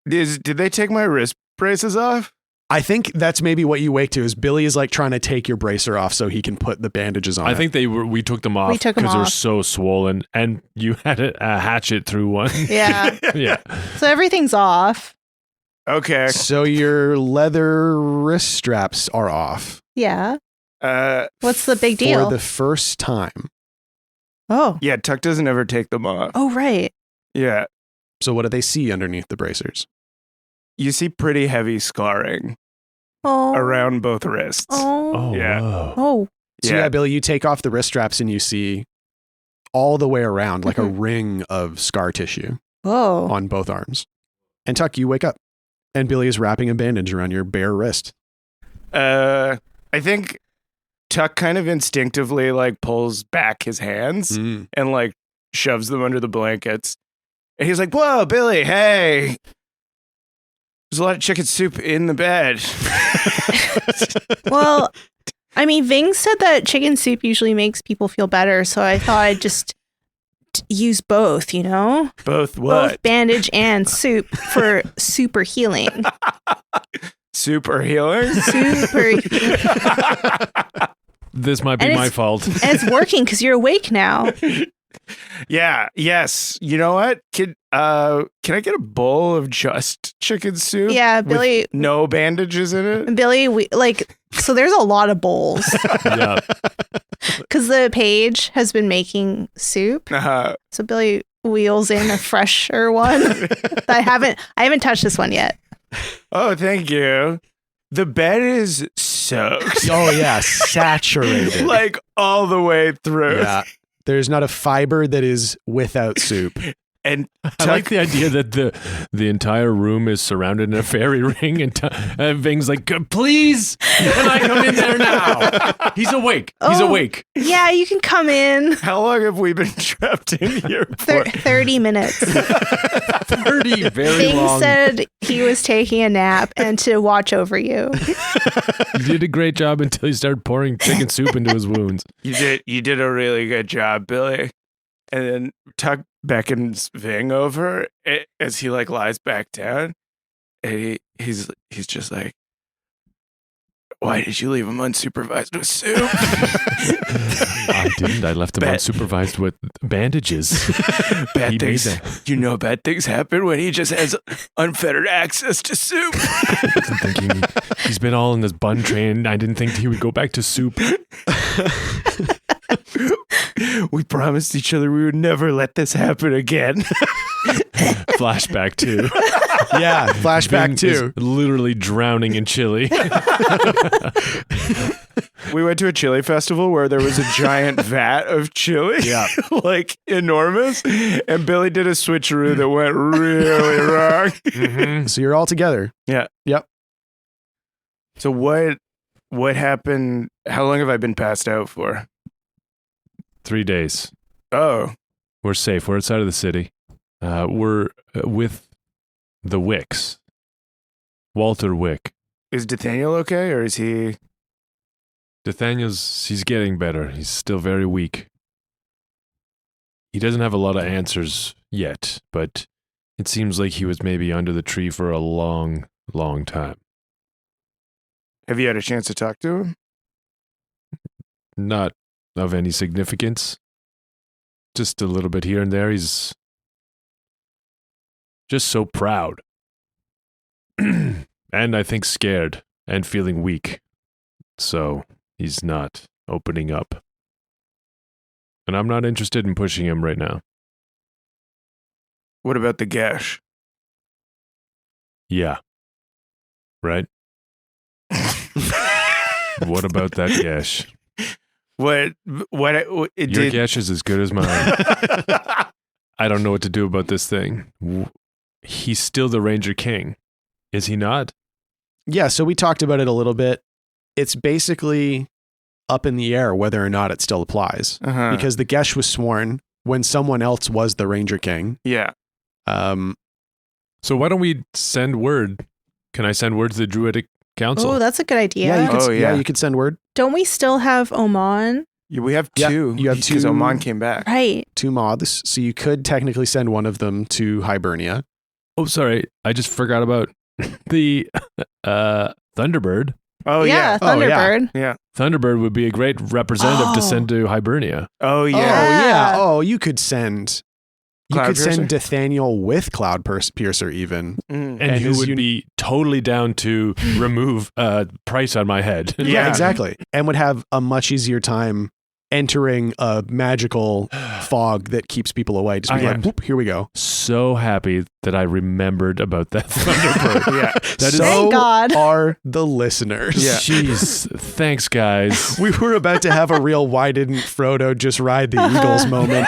did they take my wrist braces off? I think that's maybe what you wake to is Billy is like trying to take your bracer off so he can put the bandages on. I think we took them off We took 'em because they were off. so swollen, and you had a hatchet through one. Yeah. Yeah. So everything's off. Okay. So your leather wrist straps are off. Yeah. What's the big For deal? the first time. Oh. Yeah, Tuck doesn't ever take them off. Oh, right. Yeah. So what do they see underneath the bracers? You see pretty heavy scarring Oh. around both wrists. Oh. Oh, Yeah. wow. Oh. So yeah, Billy, you take off the wrist straps and you see all the way around, like a ring of scar tissue Whoa. on both arms. And Tuck, you wake up, and Billy is wrapping a bandage around your bare wrist. I think Tuck kind of instinctively like pulls back his hands and like shoves them under the blankets. And he's like, "Whoa, Billy, hey. There's a lot of chicken soup in the bed." Well, I mean, Ving said that chicken soup usually makes people feel better, so I thought I'd just use both, you know? Both what? Both bandage and soup for super healing. Super healing? Super healing. This might be my fault. And it's working because you're awake now. Yeah, yes. You know what? Can I get a bowl of just chicken soup? Yeah, Billy. With no bandages in it? Billy, so there's a lot of bowls. Yeah. Because the page has been making soup. Uh-huh. So Billy wheels in a fresher one. I haven't touched this one yet. Oh, thank you. The bed is soaked. Oh, yeah, saturated. Like all the way through. Yeah. There's not a fiber that is without soup. And I like the idea that the entire room is surrounded in a fairy ring, and Ving's like, "Please, can I come in there now?" He's awake. He's awake. Yeah, you can come in. How long have we been trapped in here for? 30 minutes. 30, very Ving long. said he was taking a nap and to watch over you. You did a great job until you started pouring chicken soup into his wounds. You did a really good job, Billy. And then Tuck beckons Ving over as he like lies back down, and he's just like, "Why did you leave him unsupervised with soup?" I didn't. I left him unsupervised with bandages. Bad things. You know, bad things happen when he just has unfettered access to soup. He's been all in this bun train. I didn't think he would go back to soup. We promised each other we would never let this happen again. Flashback too. Yeah, flashback too. Literally drowning in chili. We went to a chili festival where there was a giant vat of chili. Yeah. Like enormous. And Billy did a switcheroo that went really wrong. Mm-hmm. So you're all together. Yeah. Yep. So what happened? How long have I been passed out for? 3 days. Oh. We're safe. We're outside of the city. We're with the Wicks. Walter Wick. Is Nathaniel okay, or is he? Nathaniel's, he's getting better. He's still very weak. He doesn't have a lot of answers yet, but it seems like he was maybe under the tree for a long, long time. Have you had a chance to talk to him? Not of any significance. Just a little bit here and there. He's just so proud. And I think scared and feeling weak. So he's not opening up. And I'm not interested in pushing him right now. What about the gash? Yeah. Right? What about that gash? Your gash is as good as mine. I don't know what to do about this thing. He's still the Ranger King. Is he not? Yeah, so we talked about it a little bit. It's basically up in the air whether or not it still applies. Uh-huh. Because the Gesh was sworn when someone else was the Ranger King. Yeah. So why don't we send word? Can I send word to the Druidic Council? Oh, that's a good idea. Yeah, you could send word. Don't we still have Oman? Yeah, we have Yeah, two. you have two. Because Oman came back. Right. 2 moths, so you could technically send one of them to Hibernia. Oh, sorry. I just forgot about the Thunderbird. Oh, yeah. yeah. Thunderbird. Yeah. Thunderbird would be a great representative to send to Hibernia. Oh, Oh, yeah. yeah. Oh, you could send... You Cloud could send Piercer? Nathaniel with Cloud Piercer even. Mm. And who his would be totally down to remove price on my head. Yeah. Exactly. And would have a much easier time entering a magical fog that keeps people away. Just be I like, am whoop, here we go. So happy that I remembered about that Thunderbird. Yeah. That is Thank God. are the listeners. Yeah. Jeez. Thanks, guys. We were about to have a real why didn't Frodo just ride the Eagles moment.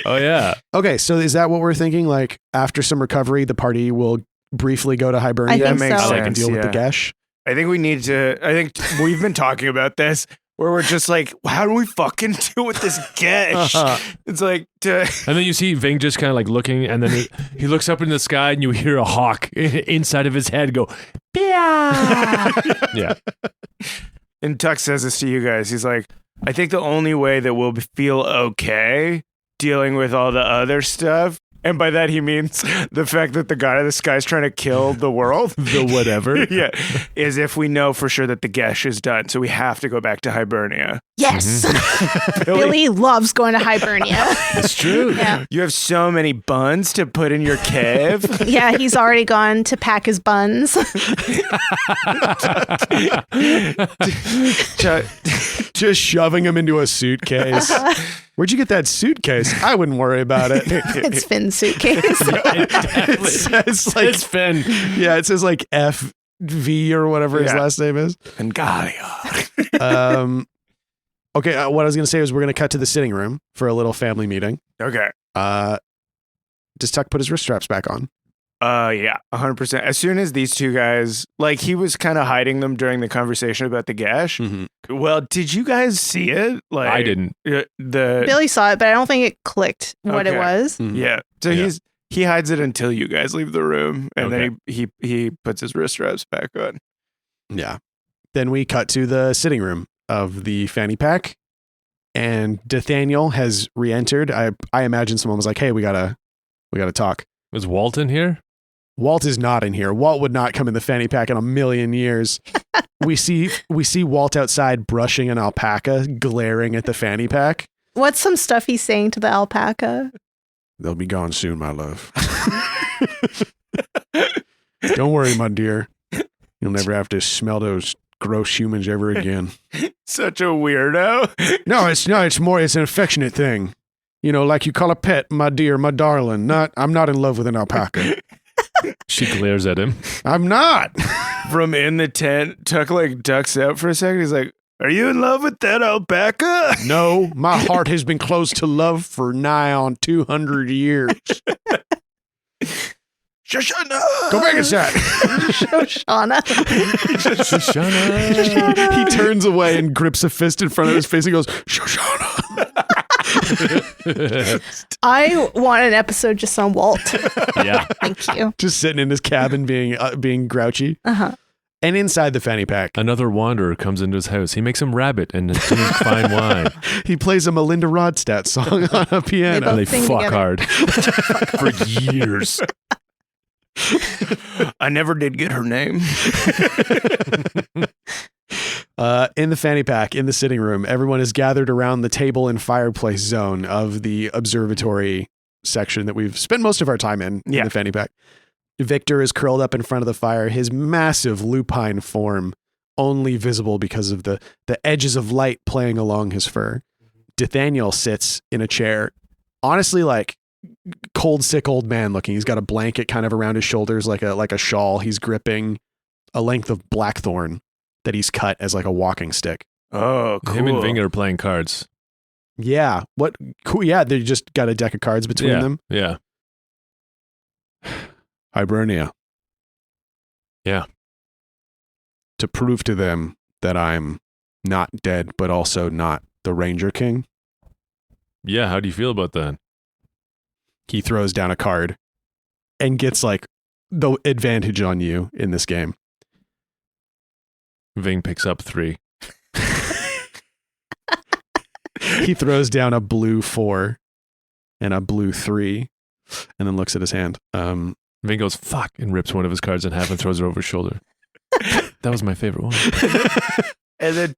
Oh, yeah. Okay, so is that what we're thinking? Like, after some recovery, the party will briefly go to Hibernia I think and makes so. and deal with the Gesh? I think we need to. I think we've been talking about this where we're just like, how do we fucking deal with this Gesh? It's like, And then you see Ving just kind of like looking, and then he looks up in the sky, and you hear a hawk inside of his head go, "Pia!" Yeah. and Tuck says this to you guys. He's like, I think the only way that we'll feel okay dealing with all the other stuff, and by that he means the fact that the god of the sky is trying to kill the world, The whatever. yeah, is if we know for sure that the Gesh is done. So we have to go back to Hibernia. Yes. Mm-hmm. Billy loves going to Hibernia. It's true. Yeah. You have so many buns to put in your cave. Yeah, he's already gone to pack his buns. Just shoving him into a suitcase. Where'd you get that suitcase? I wouldn't worry about it. It's Finn's suitcase. It says like, It's Finn. yeah, it says like FV or whatever his Yeah. last name is. Pengalia. Okay, what I was going to say was we're going to cut to the sitting room for a little family meeting. Okay. Does Tuck put his wrist straps back on? Yeah, 100%. As soon as these two guys, like he was kind of hiding them during the conversation about the Gesh. Mm-hmm. Well, did you guys see it? Like I didn't. The Billy saw it, but I don't think it clicked what it Okay. was. yeah. So Yeah. he hides it until you guys leave the room, and Okay. then he puts his wrist straps back on. Yeah. Then we cut to the sitting room of the fanny pack, and Nathaniel has re-entered. I imagine someone was like, "Hey, we gotta talk." Was Walton here? Walt is not in here. Walt would not come in the fanny pack in a million years. we see Walt outside brushing an alpaca, glaring at the fanny pack. What's some stuff he's saying to the alpaca? They'll be gone soon, my love. Don't worry, my dear. You'll never have to smell those gross humans ever again. Such a weirdo. No, it's an affectionate thing. You know, like you call a pet, my dear, my darling. I'm not in love with an alpaca. She glares at him. I'm not. From in the tent, Tuck like ducks out for a second. He's like, "Are you in love with that alpaca?" No, my heart has been closed to love for nigh on 200 years. Shoshana. Go back inside. Shoshana. Shoshana. He turns away and grips a fist in front of his face and goes, Shoshana. I want an episode just on Walt. Yeah. Thank you. Just sitting in his cabin being grouchy. Uh-huh. And inside the fanny pack, Another wanderer comes into his house. He makes him rabbit and drink fine wine. he plays a Melinda Rodstadt song on a piano. And they Sing fuck together. hard for years. I never did get her name. In the fanny pack, in the sitting room, everyone is gathered around the table and fireplace zone of the observatory section that we've spent most of our time in Yeah. the fanny pack. Victor is curled up in front of the fire, his massive lupine form only visible because of the edges of light playing along his fur. Nathaniel sits in a chair, honestly like cold, sick old man looking. He's got a blanket kind of around his shoulders like a shawl. He's gripping a length of blackthorn that he's cut as like a walking stick. Oh, cool. Him and Ving are playing cards. Yeah. What? Cool. Yeah. They just got a deck of cards between Yeah. them. Yeah. Hibernia. Yeah. To prove to them that I'm not dead, but also not the Ranger King. Yeah. How do you feel about that? He throws down a card and gets like the advantage on you in this game. Ving picks up 3. He throws down a blue 4 and a blue 3 and then looks at his hand. Ving goes, fuck, and rips one of his cards in half and throws it over his shoulder. That was my favorite one. And then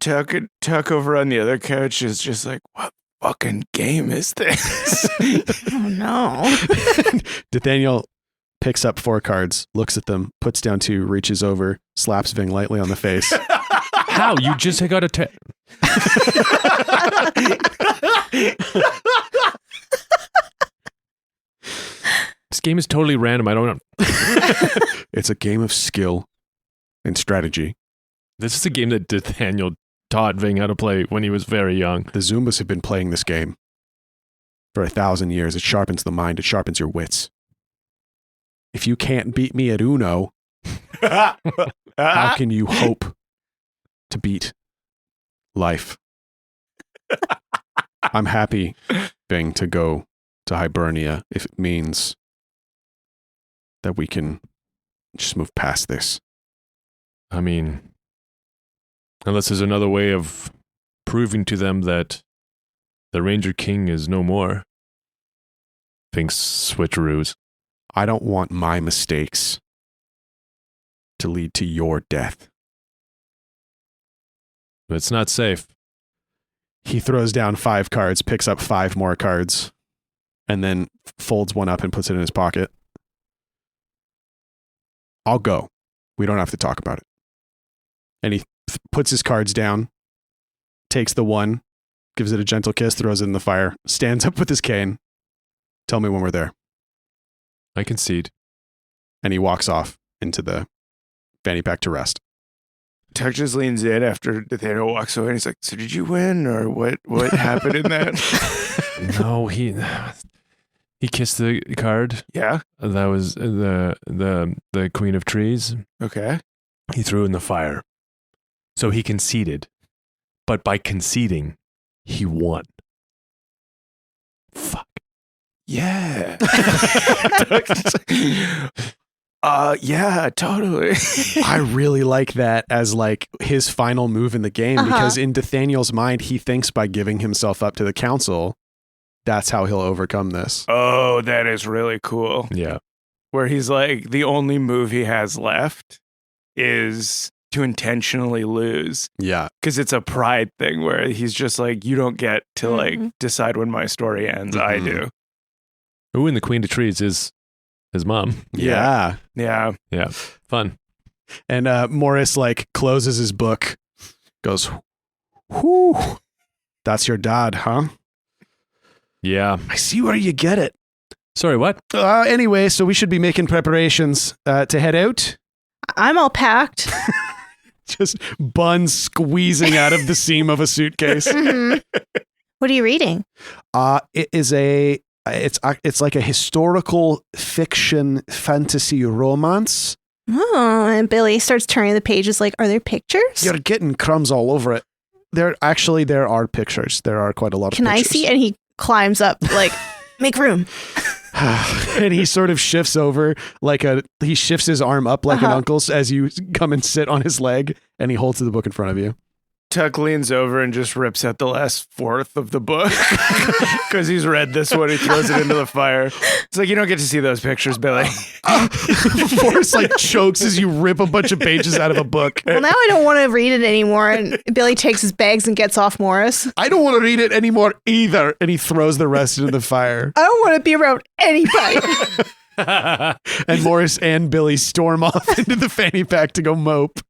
Tuck over on the other couch is just like, what fucking game is this? Oh, no. Nathaniel picks up 4 cards, looks at them, puts down 2, reaches over, slaps Ving lightly on the face, How? You just got a This game is totally random. I don't know. It's a game of skill and strategy. This is a game that Nathaniel taught Ving how to play when he was very young. The Zumbas have been playing this game for 1,000 years. It sharpens the mind. It sharpens your wits. If you can't beat me at Uno, how can you hope to beat life? I'm happy, Ving, to go to Hibernia if it means that we can just move past this. I mean, unless there's another way of proving to them that the Ranger King is no more. Think switcheroos. I don't want my mistakes to lead to your death. It's not safe. He throws down 5 cards, picks up 5 more cards, and then folds one up and puts it in his pocket. I'll go. We don't have to talk about it. And he puts his cards down, takes the one, gives it a gentle kiss, throws it in the fire, stands up with his cane. Tell me when we're there. I concede. And he walks off into the fanny pack to rest. Tuck just leans in after Nathaniel walks away and he's like, so did you win or what happened in that? No, he kissed the card. Yeah. That was the Queen of Trees. Okay. He threw in the fire. So he conceded. But by conceding, he won. Fuck. Yeah. Yeah, totally. I really like that as like his final move in the game because in Nathaniel's mind, he thinks by giving himself up to the council, that's how he'll overcome this. Oh, that is really cool. Yeah. Where he's like, the only move he has left is to intentionally lose. Yeah. Because it's a pride thing where he's just like, you don't get to like decide when my story ends. I do. Ooh, and the Queen of Trees is his mom. Yeah. Yeah. Yeah. Fun. And Morris like closes his book, goes, whew, that's your dad, huh? Yeah. I see where you get it. Sorry, what? Anyway, so we should be making preparations to head out. I'm all packed. Just Buns squeezing out of the seam of a suitcase. What are you reading? It is it's like a historical fiction fantasy romance. Oh, and Billy starts turning the pages like, are there pictures? You're getting crumbs all over it. There are pictures. There are quite a lot of Can pictures. I see? And he climbs up like, make room. And he sort of shifts over he shifts his arm up like an uncle's as you come and sit on his leg and he holds the book in front of you. Tuck leans over and just rips out the last fourth of the book because he's read this one. He throws it into the fire. It's like, you don't get to see those pictures, Billy. Morris like chokes as you rip a bunch of pages out of a book. Well, now I don't want to read it anymore. And Billy takes his bags and gets off Morris. I don't want to read it anymore either. And he throws the rest into the fire. I don't want to be around anybody. And Morris and Billy storm off into the fanny pack to go mope.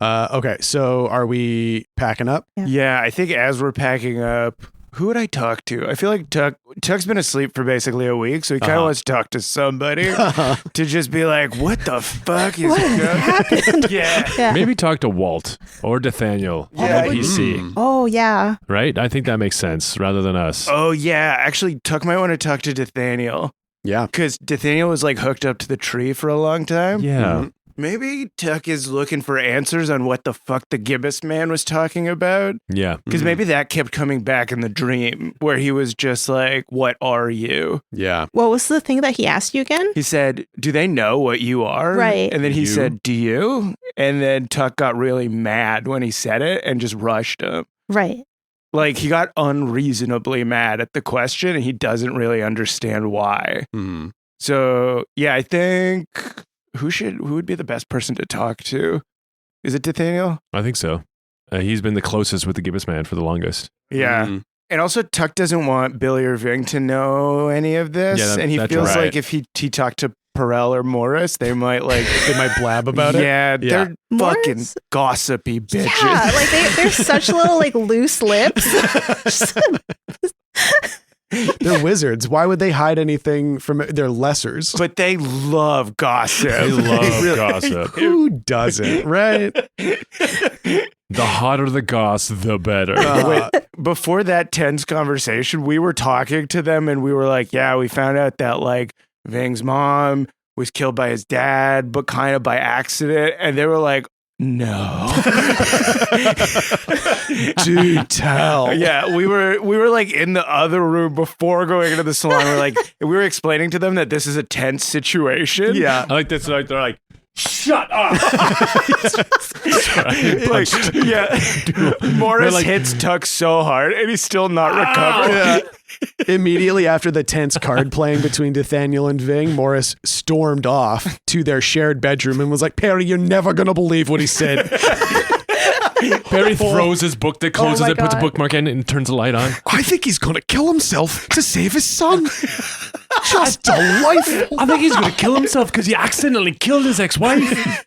Okay, so are we packing up? Yeah, I think as we're packing up, who would I talk to? I feel like Tuck's been asleep for basically a week, so he kind of wants to talk to somebody to just be like, what the fuck is happened? Yeah. Maybe talk to Walt or Nathaniel on the PC. Oh, yeah. Right? I think that makes sense rather than us. Oh, yeah. Actually, Tuck might want to talk to Nathaniel. Yeah. Because Nathaniel was like hooked up to the tree for a long time. Yeah. Maybe Tuck is looking for answers on what the fuck the gibbous man was talking about. Yeah. Because maybe that kept coming back in the dream where he was just like, what are you? Yeah. What was the thing that he asked you again? He said, do they know what you are? Right. And then he You? said, do you? And then Tuck got really mad when he said it and just rushed him. Right. Like he got unreasonably mad at the question and he doesn't really understand why. Mm-hmm. So yeah, I think who would be the best person to talk to? Is it Nathaniel? I think so. He's been the closest with the gibbous man for the longest. Yeah. Mm-hmm. And also Tuck doesn't want Billy or Ving to know any of this. Yeah, and he that's feels right. like if he talked to Perel or Morris, they might blab about it. Yeah, they're fucking Morris? gossipy bitches. Yeah, like they're such little like loose lips. They're wizards. Why would they hide anything from their lessers? But they love gossip. They love gossip. Who doesn't, right? The hotter the goss, the better. Wait, before that tense conversation, we were talking to them and we were like, yeah, we found out that like Ving's mom was killed by his dad, but kind of by accident. And they were like, no. Do tell. Yeah, we were like in the other room before going into the salon. We were explaining to them that this is a tense situation. Yeah. I like this. Like, they're like, shut up. Morris hits Tuck so hard and he's still not recovered. Yeah. Immediately after the tense card playing between Nathaniel and Ving, Morris stormed off to their shared bedroom and was like, Perry, you're never going to believe what he said. Perry throws his book that closes my it, puts a God. bookmark in, and turns the light on. I think he's going to kill himself to save his son. Just delightful. I think he's going to kill himself because he accidentally killed his ex-wife.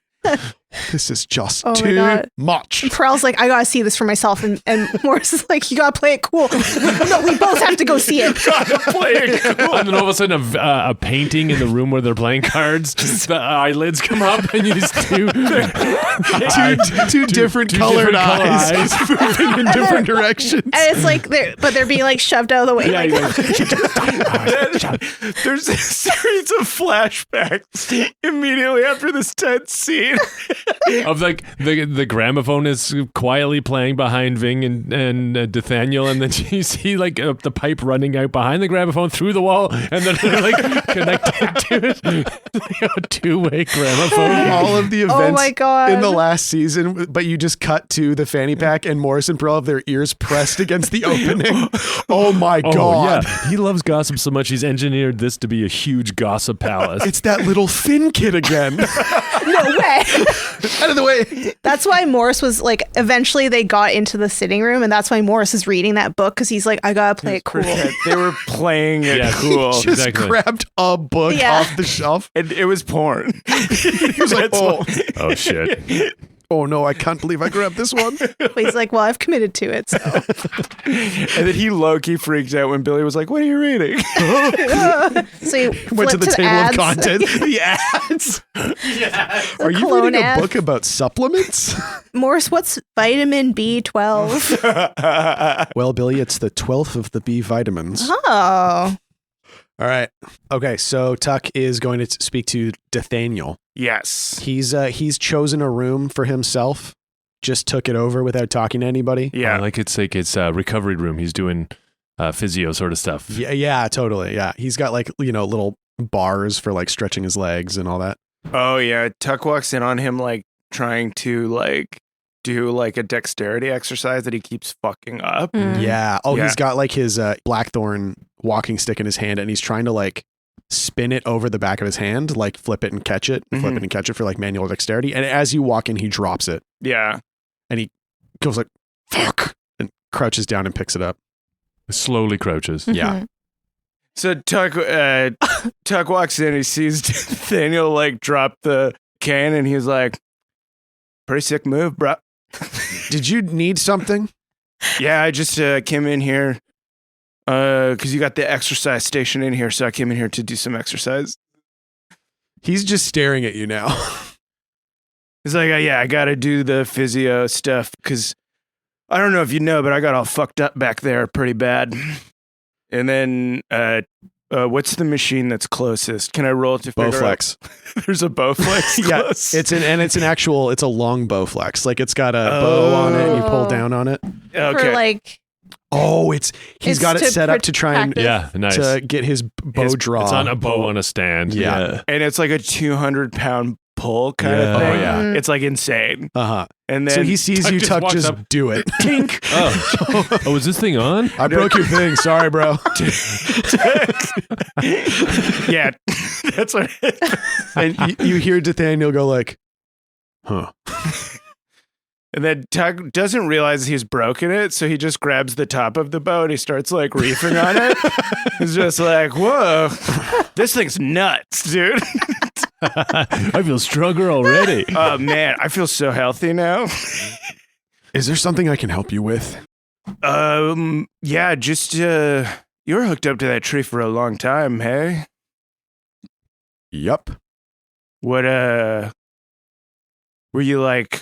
This is just Oh my too God. much. Perel's like, I gotta see this for myself, and Morris is like, you gotta play it cool. No, we both have to go see it. And then all of a sudden, a painting in the room where they're playing cards, the eyelids come up, and you just Two different colored eyes moving in different directions. And it's like they're being like shoved out of the way. Yeah, There's a series of flashbacks immediately after this tense scene. of like the gramophone is quietly playing behind Ving and Nathaniel, and then you see like the pipe running out behind the gramophone through the wall, and then they're like connected to it. A two-way gramophone. All of the events Oh my God. in the last season, but you just cut to the fanny pack and Morris and Perel have their ears pressed against the opening. Oh my Oh God. yeah, he loves gossip so much he's engineered this to be a huge gossip palace. It's that little thin kid again. No way. Out of the way. That's why Morris was like, eventually they got into the sitting room, and that's why Morris is reading that book, because he's like, I gotta play it cool. They were playing it Yeah, cool. Just Exactly. grabbed a book Yeah. off the shelf. It was porn. He was like, Oh shit. oh no, I can't believe I grabbed this one. But he's like, well, I've committed to it, so. And then he low-key freaked out when Billy was like, what are you reading? So he Went to flipped the table ads. of contents. The ads. Are you cologne reading a ad. book about supplements? Morris, what's vitamin B12? Well, Billy, it's the 12th of the B vitamins. Oh. All right. Okay, so Tuck is going to speak to Nathaniel. Yes. He's chosen a room for himself. Just took it over without talking to anybody. Yeah. It's recovery room. He's doing physio sort of stuff. Yeah, totally. Yeah, he's got like little bars for like stretching his legs and all that. Oh, yeah. Tuck walks in on him like trying to like do like a dexterity exercise that he keeps fucking up. Mm. Yeah. Oh, Yeah. he's got like his blackthorn walking stick in his hand, and he's trying to like spin it over the back of his hand, like flip it and catch it, flip it and catch it for like manual dexterity. And as you walk in, he drops it. Yeah. And he goes like, fuck, and crouches down and picks it up. Slowly crouches. Yeah. So Tuck walks in, he sees Nathaniel like drop the can, and he's like, pretty sick move, bro. Did you need something? Yeah, I just came in here because you got the exercise station in here, so I came in here to do some exercise. He's just staring at you now. He's like, yeah, I got to do the physio stuff because I don't know if you know, but I got all fucked up back there pretty bad. And then, what's the machine that's closest? Can I roll it to figure Bowflex. out? There's a Bowflex. Yeah, close? it's a long Bowflex. Like it's got a bow on it, and you pull down on it. Okay. For like, He's It's got it to set up to try and practice. Yeah, nice. to get his bow draw. It's on a bow on a stand. Yeah. And it's like a 200-pound pull kind of Yeah. thing. Oh, yeah. Mm. It's like insane. Uh-huh. And then So he sees Tuck you, just Tuck, walks just up. do it. tink. Oh, is this thing on? I broke your thing. Sorry, bro. Yeah, that's what. And you hear Nathaniel go like, huh. And then Tuck doesn't realize he's broken it, so he just grabs the top of the boat. He starts like reefing on it. He's just like, whoa, this thing's nuts, dude. I feel stronger already. Oh, man, I feel so healthy now. Is there something I can help you with? Yeah, just, you were hooked up to that tree for a long time, hey? Yup. What, were you like,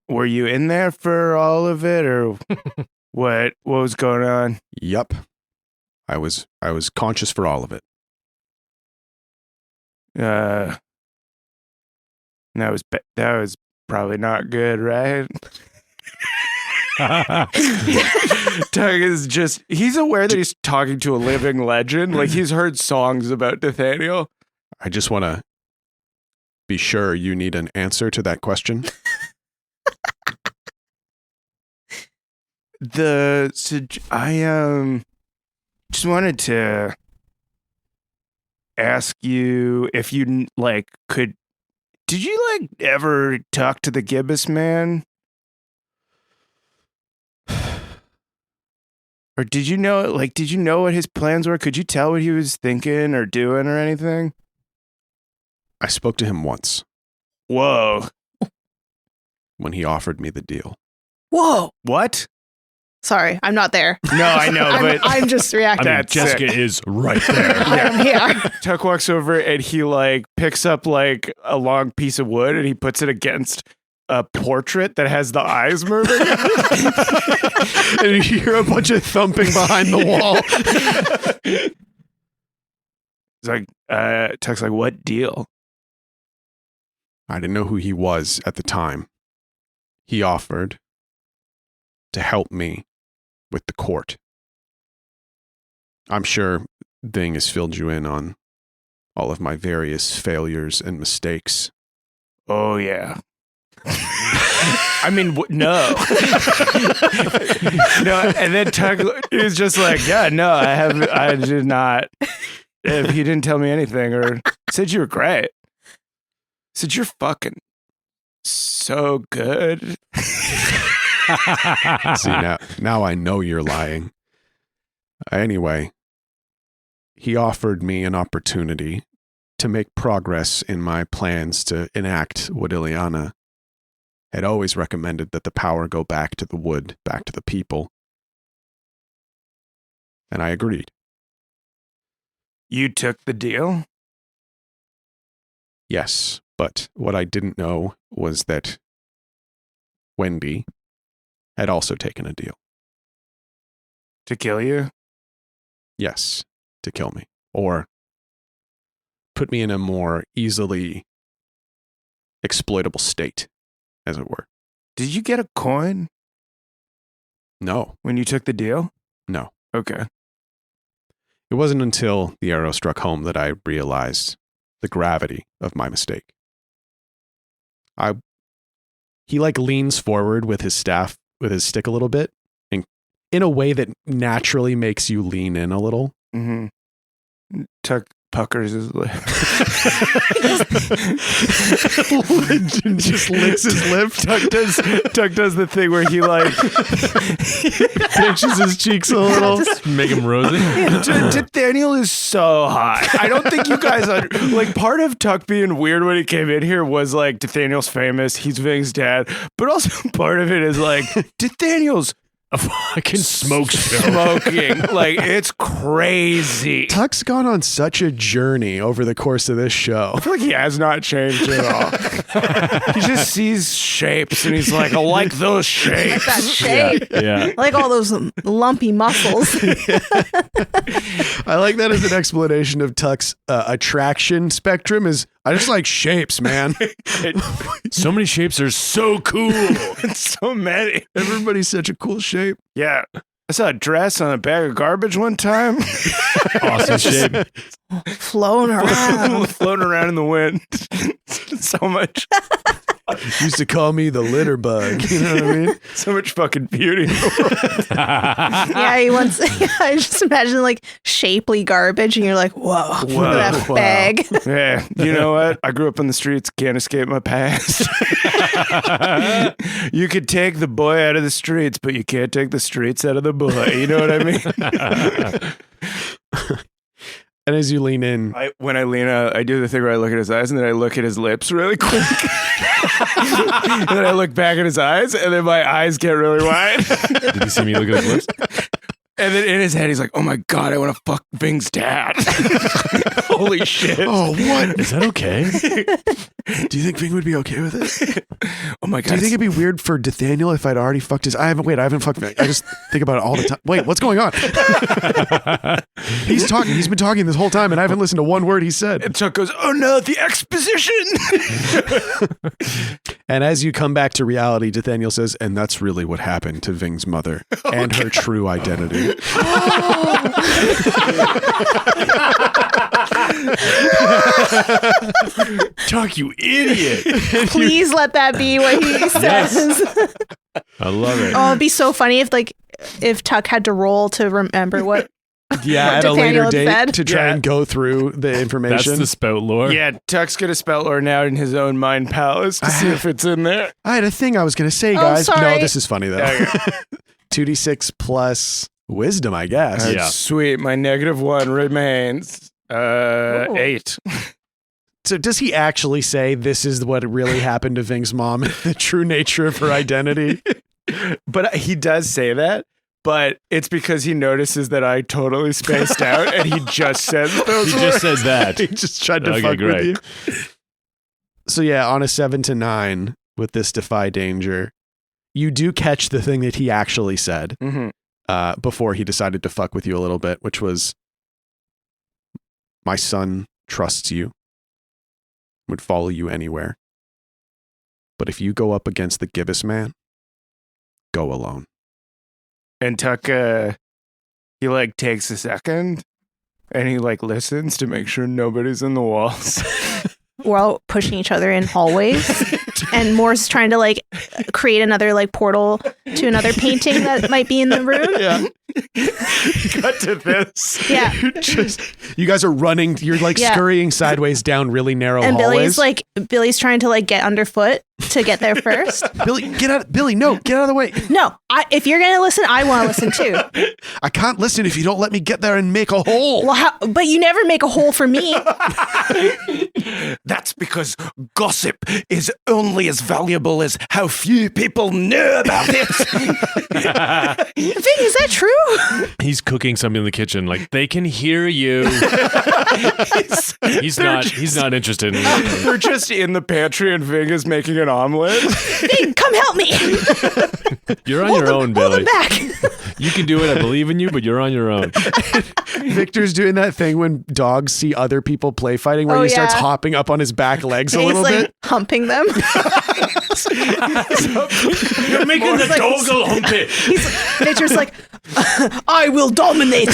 were you in there for all of it, or what was going on? Yup. I was conscious for all of it. That was probably not good, right? Doug is just, he's aware that he's talking to a living legend. Like, he's heard songs about Nathaniel. I just want to be sure you need an answer to that question. I just wanted to ask you if you like did you like ever talk to the Gibbous man? Or did you know what his plans were? Could you tell what he was thinking or doing or anything? I spoke to him once Whoa. when he offered me the deal. Whoa. What? Sorry, I'm not there. No, I know, but I'm just reacting. I mean, Jessica is right there. I'm here. Tuck walks over and he like picks up like a long piece of wood and he puts it against a portrait that has the eyes moving. And you hear a bunch of thumping behind the wall. It's like, Tuck's like, what deal? I didn't know who he was at the time. He offered to help me with the court. I'm sure Thing has filled you in on all of my various failures and mistakes. Oh, yeah. I mean, no. No, and then Tuck is just like, yeah, no, I did not. If he didn't tell me anything or said you were great. Said you're fucking so good. See, now I know you're lying. Anyway, he offered me an opportunity to make progress in my plans to enact what Ileana had always recommended, that the power go back to the wood, back to the people. And I agreed. You took the deal? Yes, but what I didn't know was that Wendy had also taken a deal. To kill you? Yes, to kill me. Or put me in a more easily exploitable state, as it were. Did you get a coin No, when you took the deal? no. Okay. It wasn't until the arrow struck home that I realized the gravity of my mistake. He like leans forward with his staff, with his stick a little bit, and in a way that naturally makes you lean in a little. Mm-hmm. Tuck puckers his lip. And just licks his lip. Tuck does the thing where he like pinches his cheeks a little. Make him rosy. Nathaniel is so hot. I don't think you guys are like, part of Tuck being weird when he came in here was like, Nathaniel's famous, he's Ving's dad, but also part of it is like, Nathaniel's A fucking smoke show. smoking. Like, it's crazy. Tuck's gone on such a journey over the course of this show. I feel like he has not changed at all. He just sees shapes and he's like, I like those shapes. That shape. Yeah. I like all those lumpy muscles. I like that as an explanation of Tuck's attraction spectrum. Is I just like shapes, man. So many shapes are so cool. So many. Everybody's such a cool shape. Yeah. I saw a dress on a bag of garbage one time. Awesome shape. Flown around. Floating around in the wind. So much. Used to call me the litter bug. You know what I mean? So much fucking beauty in the world. Yeah, he wants. I just imagine like shapely garbage, and you're like, whoa, look at that bag. Yeah, you know what? I grew up in the streets, can't escape my past. You could take the boy out of the streets, but you can't take the streets out of the boy. You know what I mean? And as you lean in, When I lean out, I do the thing where I look at his eyes and then I look at his lips really quick. And then I look back at his eyes and then my eyes get really wide. Did you see me look at his lips? And then in his head, he's like, oh my God, I want to fuck Ving's dad. Holy shit. oh, what? Is that okay? Do you think Ving would be okay with it? Oh my God. Do you think it'd be weird for Nathaniel if I'd already fucked his... I haven't fucked Ving. I just think about it all the time. Wait, what's going on? He's talking. He's been talking this whole time and I haven't listened to one word he said. And Chuck goes, oh no, the exposition. And as you come back to reality, Nathaniel says, and that's really what happened to Ving's mother and her true identity. Chuck, you idiot. Please let that be what he says. I love it. Oh, it'd be so funny if Tuck had to roll to remember what. Yeah, at a Nathaniel later date said. to try and go through the That's information. the spout lore. Yeah, Tuck's going to spell lore now in his own mind palace to see if it's in there. I had a thing I was going to say, Oh, guys. sorry. No, this is funny, though. 2d6 plus wisdom, I guess. Yeah. Sweet. My -1 remains Ooh. 8. So does he actually say this is what really happened to Ving's mom, the true nature of her identity? But he does say that. But it's because he notices that I totally spaced out and he just says those He just said that. He just tried to Okay, fuck great. with you. So yeah, on a 7 to 9 with this defy danger, you do catch the thing that he actually said before he decided to fuck with you a little bit, which was, my son trusts you, would follow you anywhere. But if you go up against the Gibbous man, go alone. And Tuck, he like takes a second and he like listens to make sure nobody's in the walls. We're all pushing each other in hallways, and Moore's trying to like create another like portal to another painting that might be in the room. Yeah. Cut to this. Yeah. You guys are running, you're like Yeah. scurrying sideways down really narrow And hallways. Billy's trying to like get underfoot to get there first. Billy, get out of the way. No, if you're gonna listen, I want to listen too. I can't listen if you don't let me get there and make a hole. Well, but you never make a hole for me. That's because gossip is only as valuable as how few people know about it. Ving, is that true? He's cooking something in the kitchen. Like, they can hear you. He's not interested in it. They're just in the pantry and Ving is making an omelet. Ving, come help me. You're on your own, Hold Billy. them back. You can do it. I believe in you, but you're on your own. Victor's doing that thing when dogs see other people play fighting where Oh, he starts yeah. hopping up on his back legs a He's little like bit. humping them. You're making the dog go humpy. Victor's like, I will dominate.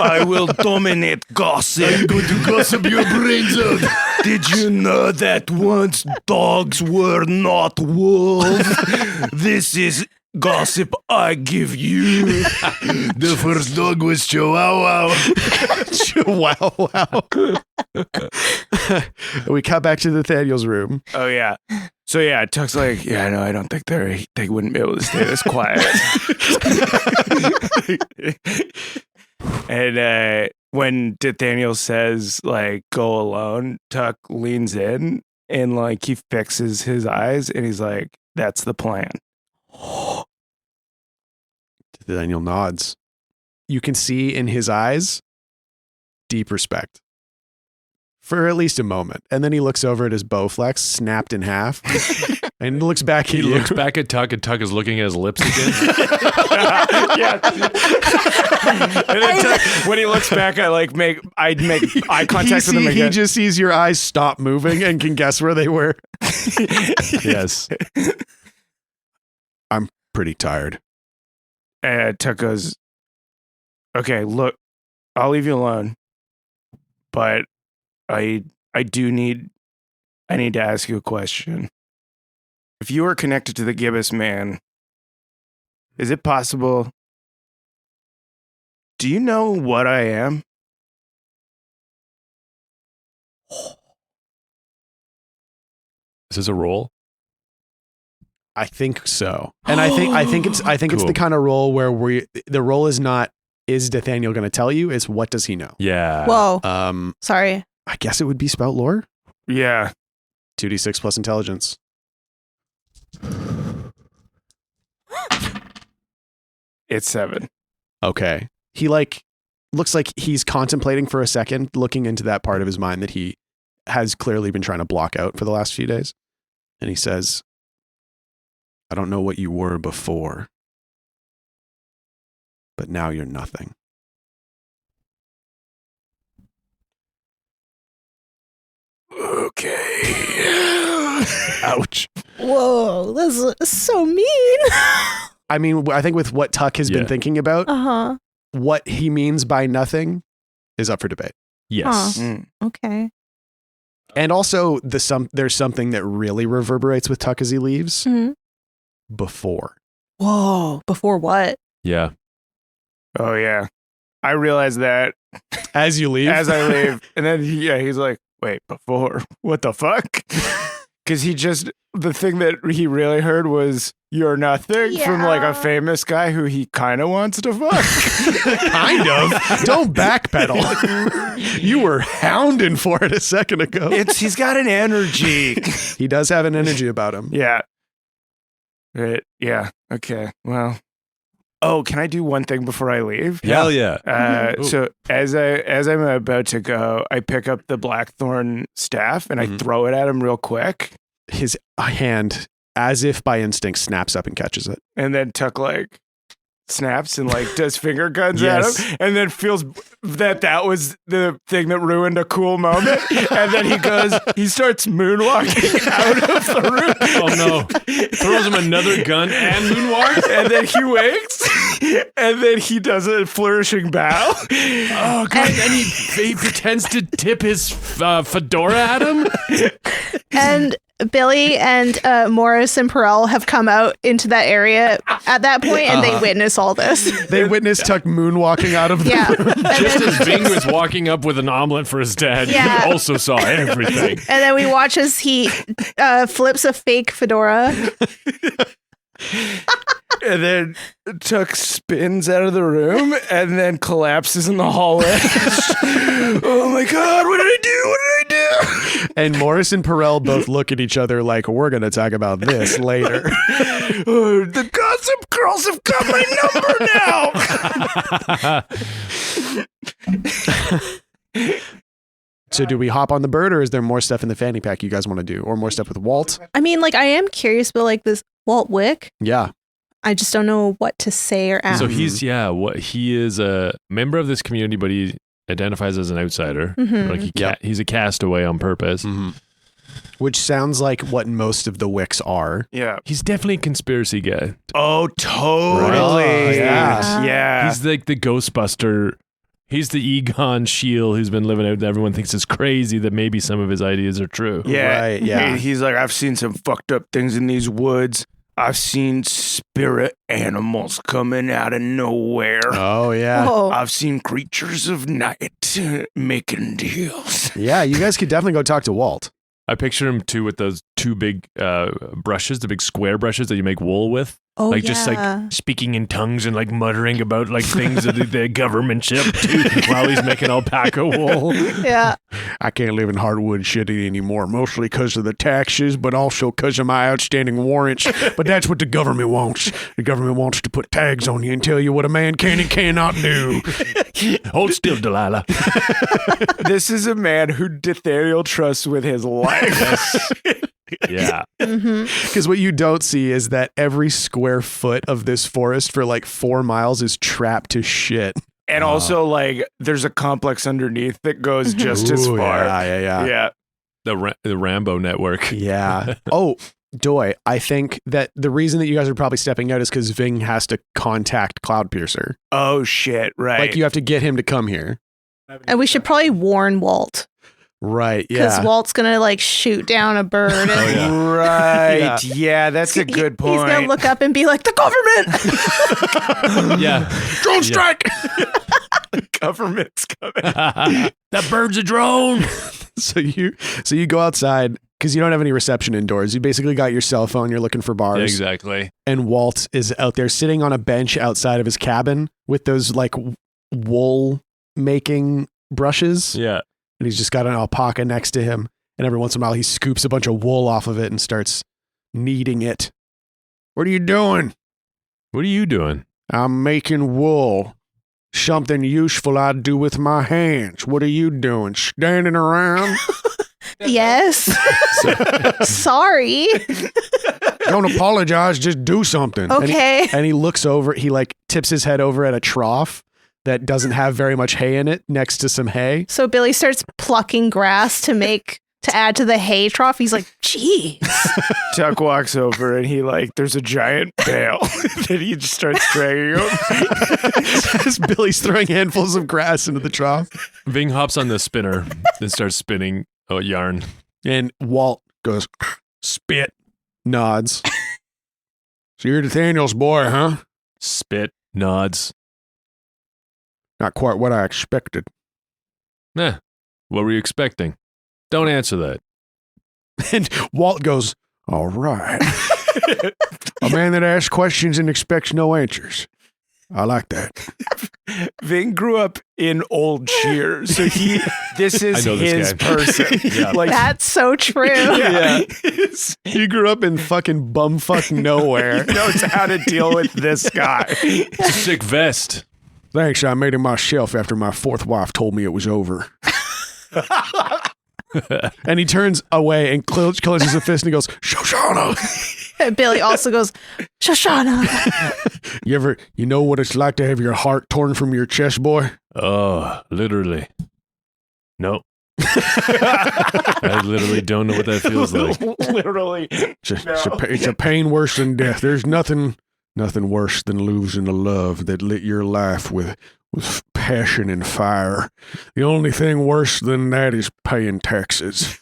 I will dominate gossip. I'm going to gossip your brains out. Did you know that once dogs were not wolves? This is gossip I give you. The first dog was Chihuahua. Wow. We cut back to Nathaniel's room. Oh, yeah. So, yeah, Tuck's like, yeah, no, I don't think they wouldn't be able to stay this quiet. And when Nathaniel says, like, go alone, Tuck leans in and, like, he fixes his eyes and he's like, that's the plan. Nathaniel nods. You can see in his eyes deep respect for at least a moment. And then he looks over at his Bowflex snapped in half and looks back at He you. looks back at Tuck, and Tuck is looking at his lips again. Yeah. And then Tuck, when he looks back, I'd make eye contact with him He again. just sees your eyes stop moving and can guess where they were. Yes. I'm pretty tired. And Tuck goes, okay, look, I'll leave you alone, but I need to ask you a question. if you are connected to the gibbous man, is it possible? Do you know what I am? Is this a roll? I think so. And I think it's Cool. the kind of role where the role is not, is Nathaniel going to tell you? It's what does he know? Yeah. Whoa. Sorry. I guess it would be Spout Lore. Yeah. 2d6 plus intelligence. It's 7. Okay. He looks like he's contemplating for a second, looking into that part of his mind that he has clearly been trying to block out for the last few days. And he says, I don't know what you were before, but now you're nothing. Okay. Ouch. Whoa, that's so mean. I mean, I think with what Tuck has been thinking about, Uh-huh. what he means by nothing is up for debate. Yes. Okay. And also, there's something that really reverberates with Tuck as he leaves. Mhm. Before. Whoa. Before what? Yeah. Oh, yeah. I realized that As you leave? as I leave. And then, he's like, wait, before? What the fuck? Because the thing that he really heard was, you're nothing, from like a famous guy who he kind of wants to fuck. Kind of. Don't backpedal. You were hounding for it a second ago. He's got an energy. He does have an energy about him. Yeah. Right. Yeah. Okay. Well. Oh, can I do one thing before I leave? Hell yeah. So as I'm about to go, I pick up the blackthorn staff and I throw it at him real quick, His hand, as if by instinct, snaps up and catches it. and then Tuck like snaps and like does finger guns Yes. at him, and then feels that was the thing that ruined a cool moment, and then he starts moonwalking out of the room. Oh no. Throws him another gun and moonwalks. And then he wakes, and then he does a flourishing bow. Oh god. And he pretends to tip his fedora at him. And Billy and Morris and Perel have come out into that area at that point, and they witness all this. They witnessed Tuck moonwalking out of the Yeah. Just as Ving was walking up with an omelet for his dad, Yeah. he also saw everything. And then we watch as he flips a fake fedora. And then Tuck spins out of the room and then collapses in the hallway. Oh my God, what did I do? What did I do? And Morris and Perel both look at each other like, we're going to talk about this later. Oh, the Gossip Girls have got my number now. So do we hop on the bird, or is there more stuff in the fanny pack you guys want to do? Or more stuff with Walt? I mean, like, I am curious, but like this Walt Wick, Yeah. I just don't know what to say or ask. So he is a member of this community, but he identifies as an outsider. Mhm. Like he's a castaway on purpose. Mm-hmm. Which sounds like what most of the Wicks are. Yeah. He's definitely a conspiracy guy. Oh, totally. Right. Yeah. Yeah. He's like the Ghostbuster. He's the Egon Shield who's been living out. Everyone thinks it's crazy that maybe some of his ideas are true. Yeah. Right, yeah. He's like, I've seen some fucked up things in these woods. I've seen spirit animals coming out of nowhere. Oh, yeah. Oh. I've seen creatures of night making deals. Yeah, you guys could definitely go talk to Walt. I picture him too with those two big brushes, the big square brushes that you make wool with. Oh, Like just like speaking in tongues and like muttering about like things that the government shipped to while he's making alpaca wool. Yeah. I can't live in Hardwood City anymore, mostly because of the taxes, but also because of my outstanding warrants. But that's what the government wants. The government wants to put tags on you and tell you what a man can and cannot do. Hold still, Delilah. This is a man who Nathaniel trusts with his life. Yeah. Because what you don't see is that every square foot of this forest for like 4 miles is trapped to shit. And also, like, there's a complex underneath that goes just as Ooh, far. Yeah. Yeah. The Rambo network. Yeah. Oh, Doy, I think that the reason that you guys are probably stepping out is because Ving has to contact Cloudpiercer. Oh, shit. Right. Like, you have to get him to come here. And we should probably warn Walt. Right, Because yeah. Walt's gonna like shoot down a bird. And Right. Yeah, that's a good point. He's gonna look up and be like, the government! Yeah. Drone strike! The government's coming. That bird's a drone. So you go outside because you don't have any reception indoors. You basically got your cell phone. You're looking for bars. Exactly. And Walt is out there sitting on a bench outside of his cabin with those like wool making brushes. Yeah. And he's just got an alpaca next to him. And every once in a while, he scoops a bunch of wool off of it and starts kneading it. What are you doing? What are you doing? I'm making wool. Something useful I do with my hands. What are you doing? Standing around? Yes. Sorry. Don't apologize. Just do something. Okay. And he looks over. He like tips his head over at a trough that doesn't have very much hay in it next to some hay. So Billy starts plucking grass to add to the hay trough. He's like, geez. Tuck walks over and there's a giant bale that he just starts dragging over. As Billy's throwing handfuls of grass into the trough. Ving hops on the spinner, then starts spinning a yarn. And Walt goes, spit, nods. So you're Nathaniel's boy, huh? Spit, nods. Not quite what I expected. What were you expecting? Don't answer that. And Walt goes, all right. A man that asks questions and expects no answers. I like that. Ving grew up in Old Cheers, so this is I know this his guy. person. Yeah. That's so true. Yeah. You grew up in fucking bumfuck nowhere. He knows how to deal with this guy. It's a sick vest. Thanks, I made it myself after my fourth wife told me it was over. And he turns away and clenches a fist and he goes, Shoshana! And Billy also goes, Shoshana. You know what it's like to have your heart torn from your chest, boy? Oh, literally. No. I literally don't know what that feels like. Literally. It's a pain worse than death. There's nothing worse than losing a love that lit your life with passion and fire. The only thing worse than that is paying taxes.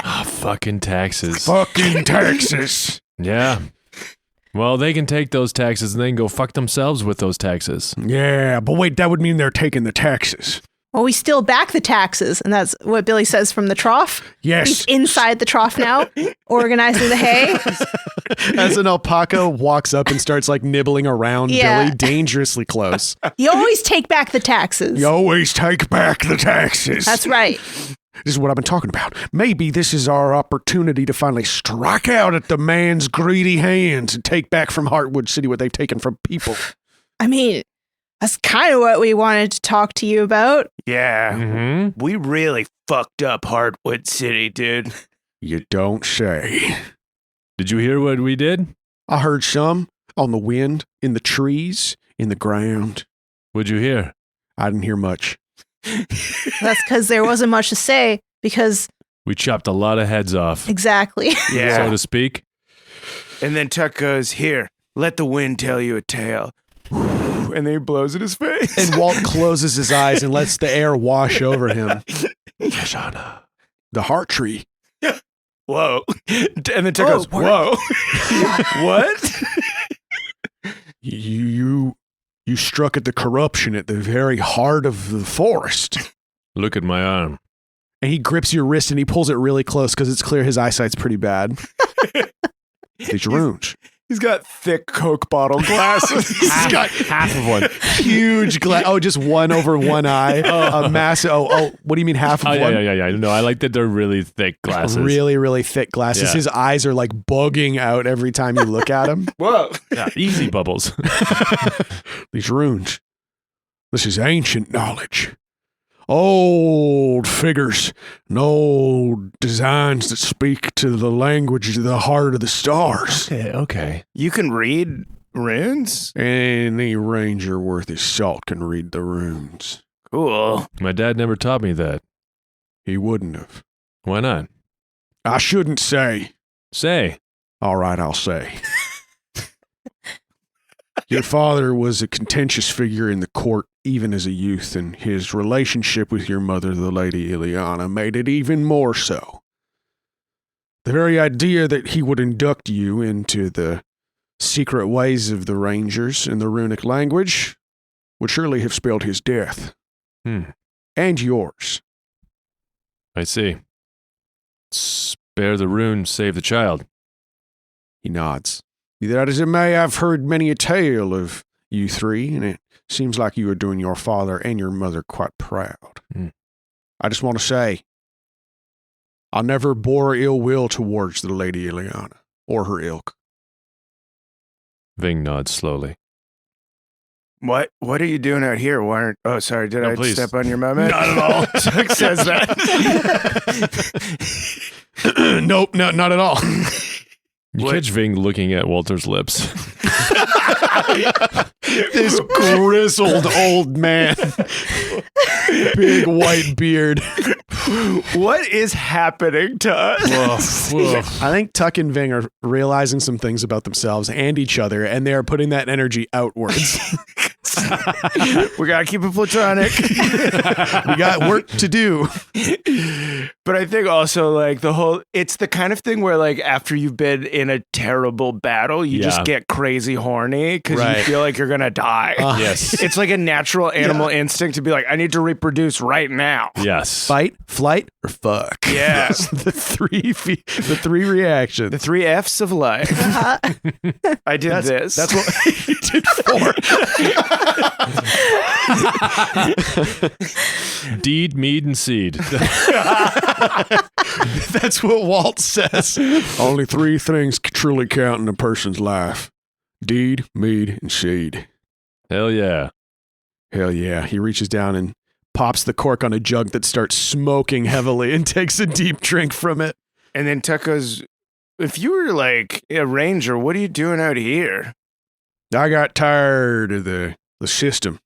Fucking taxes. Fucking taxes. Yeah. Well, they can take those taxes and then go fuck themselves with those taxes. Yeah, but wait, that would mean they're taking the taxes. Well, we still back the taxes. And that's what Billy says from the trough. Yes. He's inside the trough now, organizing the hay. As an alpaca walks up and starts like nibbling around Yeah. Billy, dangerously close. You always take back the taxes. You always take back the taxes. That's right. This is what I've been talking about. Maybe this is our opportunity to finally strike out at the man's greedy hands and take back from Heartwood City what they've taken from people. I mean, that's kind of what we wanted to talk to you about. Yeah. Mm-hmm. We really fucked up Heartwood City, dude. You don't say. Did you hear what we did? I heard some on the wind, in the trees, in the ground. What'd you hear? I didn't hear much. That's because there wasn't much to say because We chopped a lot of heads off, exactly. Yeah. so to speak. And then Tuck goes, here, let the wind tell you a tale. And then he blows in his face. And Walt closes his eyes and lets the air wash over him. Shoshana. The heart tree. Whoa. And then Tuck Oh, goes, whoa. What? You struck at the corruption at the very heart of the forest. Look at my arm. And he grips your wrist and he pulls it really close because it's clear his eyesight's pretty bad. These runes. He's got thick Coke bottle glasses. He's got half of one. huge glass. Oh, just one over one eye. A massive. Oh, what do you mean half of Oh, one? yeah. No, I like that they're really thick glasses. Really, really thick glasses. Yeah. His eyes are like bugging out every time you look at him. Whoa. Yeah, easy bubbles. These runes. This is ancient knowledge. Old figures and old designs that speak to the language of the heart of the stars. Okay. You can read runes? Any ranger worth his salt can read the runes. Cool. My dad never taught me that. He wouldn't have. Why not? I shouldn't say. Say. All right, I'll say. Your father was a contentious figure in the court even as a youth, and his relationship with your mother, the Lady Ileana, made it even more so. The very idea that he would induct you into the secret ways of the Rangers in the runic language would surely have spelled his death. And yours. I see. Spare the rune, save the child. He nods. Be that as it may, I've heard many a tale of you three, and it seems like you are doing your father and your mother quite proud. I just want to say, I never bore ill will towards the Lady Ileana, or her ilk. Ving nods slowly. What are you doing out here? Why aren't... Oh, sorry. Did I please. step on your moment? Not at all. Chuck says that. Nope, no, not at all. You catch Ving looking at Walter's lips. This grizzled old man. Big white beard. What is happening to us? I think Tuck and Ving are realizing some things about themselves and each other, and they are putting that energy outwards. We gotta keep it platonic. We got work to do. But I think also like it's the kind of thing where like after you've been in a terrible battle, you just get crazy horny because you feel like you're gonna die. Yes. It's like a natural animal instinct to be like, I need to reproduce right now. Yes. Fight, flight, or fuck. Yeah. the three reactions. The 3 F's of life. I did this. That's what you did 4. Deed, mead, and seed. That's what Walt says. Only 3 things truly count in a person's life. Deed, mead, and seed. Hell yeah. Hell yeah. He reaches down and pops the cork on a jug that starts smoking heavily and takes a deep drink from it. And then Tuck goes, if you were like a ranger, what are you doing out here? I got tired of the system.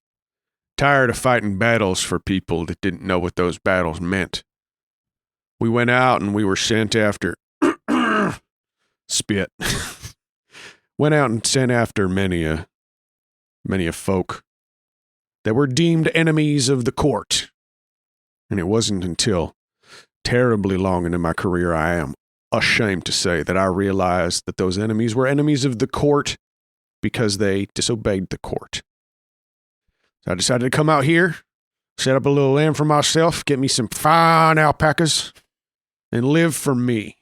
Tired of fighting battles for people that didn't know what those battles meant. We went out and we were sent after spit. Went out and sent after many a folk that were deemed enemies of the court. And it wasn't until terribly long into my career, I am ashamed to say, that I realized that those enemies were enemies of the court because they disobeyed the court. So I decided to come out here, set up a little land for myself, get me some fine alpacas, and live for me.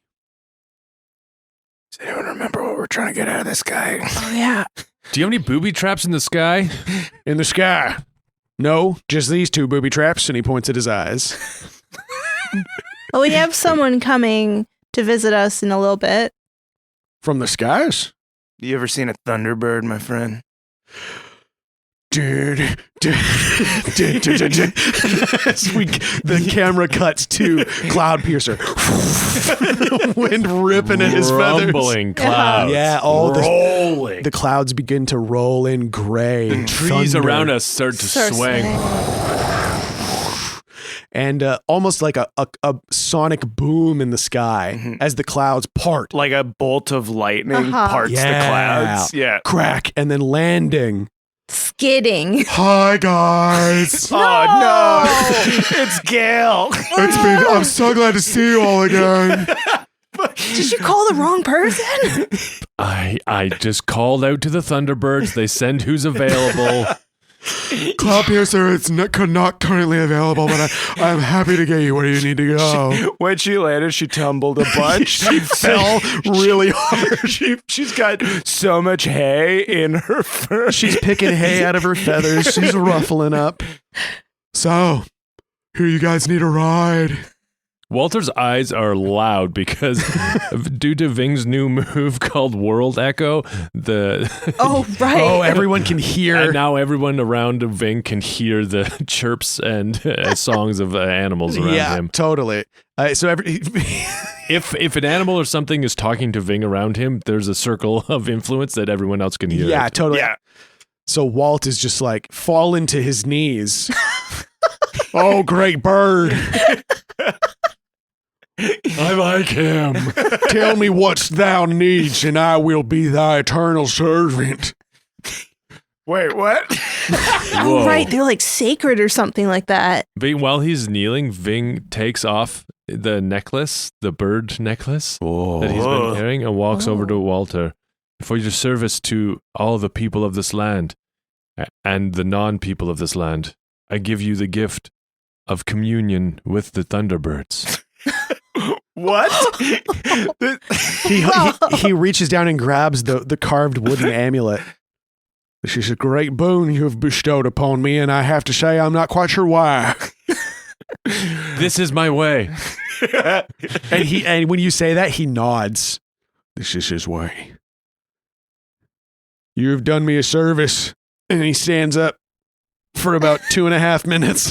Does anyone remember what we're trying to get out of this guy? Oh, yeah. Do you have any booby traps in the sky? In the sky. No, just these 2 booby traps, and he points at his eyes. Well, we have someone coming to visit us in a little bit. From the skies? You ever seen a thunderbird, my friend? The camera cuts to Cloudpiercer. Wind ripping at his feathers. Rumbling clouds. Yeah, all rolling. the clouds begin to roll in gray. And Trees thunder. around us start to swing. And almost like a sonic boom in the sky as the clouds part. Like a bolt of lightning parts the clouds. Yeah. Crack, and then landing. Skidding. Hi, guys. Oh, no. It's Gail. I'm so glad to see you all again. Did you call the wrong person? I just called out to the Thunderbirds. They send who's available. Cloudpiercer, it's not currently available, but I'm happy to get you where you need to go. When she landed, she tumbled a bunch. She fell really hard. She's got so much hay in her fur. She's picking hay out of her feathers. She's ruffling up. So, here you guys need a ride. Walter's eyes are loud because due to Ving's new move called World Echo, Oh, right. Oh, everyone can hear. And now everyone around Ving can hear the chirps and songs of animals around him. Yeah, totally. If an animal or something is talking to Ving around him, there's a circle of influence that everyone else can hear. Yeah, it. totally. Yeah. So Walt is just like falling to his knees. Oh, great bird. I like him. Tell me what thou needs, and I will be thy eternal servant. Wait, what? Oh, right. They're like sacred or something like that. While he's kneeling, Ving takes off the necklace, the bird necklace that he's been carrying, and walks over to Walter. For your service to all the people of this land and the non-people of this land, I give you the gift of communion with the Thunderbirds. What? He reaches down and grabs the carved wooden amulet. This is a great boon you have bestowed upon me, and I have to say I'm not quite sure why. This is my way. And when you say that, he nods. This is his way. You have done me a service. And he stands up for about 2.5 minutes.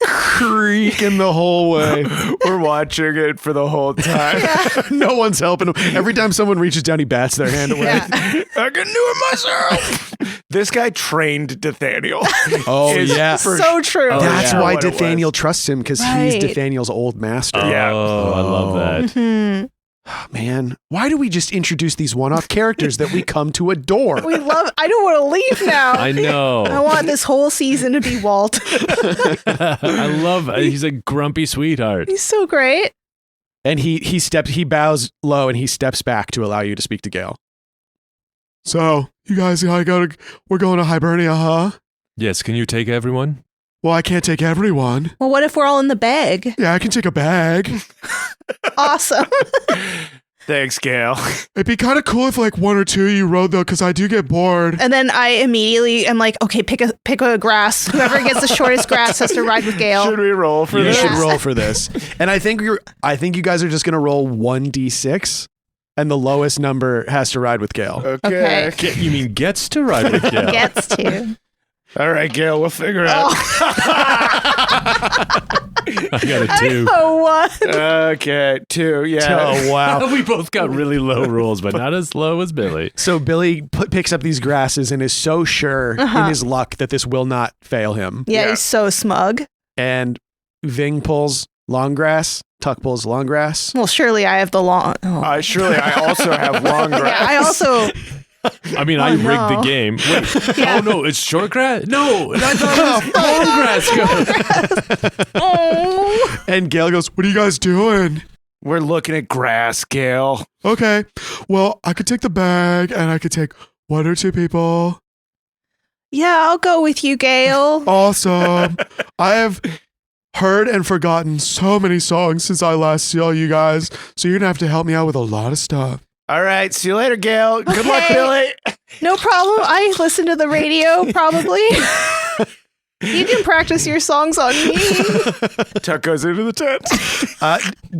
Creaking the whole way. We're watching it for the whole time. No one's helping him. Every time someone reaches down, he bats their hand away. Yeah. I can do it myself. This guy trained Nathaniel. Oh, yeah. So true. That's why what it Nathaniel trusts him, because he's Nathaniel's old master. Yeah. Oh, I love that. Mhm. Man, why do we just introduce these one-off characters that we come to adore? I don't want to leave now. I know. I want this whole season to be Walt. I love he's a grumpy sweetheart. He's so great. And he bows low and he steps back to allow you to speak to Gale. So, you guys, we're going to Hibernia, huh? Yes, can you take everyone? Well, I can't take everyone. Well, what if we're all in the bag? Yeah, I can take a bag. Awesome. Thanks, Gail. It'd be kind of cool if like one or two you rode though, because I do get bored. And then I immediately am like, okay, pick a grass. Whoever gets the shortest grass has to ride with Gail. Should we roll for You this? should roll for this. And I think you guys are just gonna roll 1d6, and the lowest number has to ride with Gale. Okay. You mean gets to ride with Gail? Gets to. All right, Gail, we'll figure it out. I got a 2. Oh, what? Okay, 2, yeah. Oh, wow. We both got really low rolls, but not as low as Billy. So Billy picks up these grasses and is so sure in his luck that this will not fail him. Yeah, he's so smug. And Ving pulls long grass, Tuck pulls long grass. Well, surely I have the long. Oh. I also have long grass. Yeah, I also. I mean, I rigged the game. Wait, Yeah. oh no, it's short grass? No, I thought it was long grass. Oh. And Gale goes, "What are you guys doing?" We're looking at grass, Gail. Okay, well, I could take the bag and I could take 1 or 2 people. Yeah, I'll go with you, Gail. Awesome. I have heard and forgotten so many songs since I last saw you guys, so you're gonna have to help me out with a lot of stuff. All right, see you later, Gail. Good luck, Okay. Billy. No problem. I listen to the radio, probably. You can practice your songs on me. Tuck goes into the tent.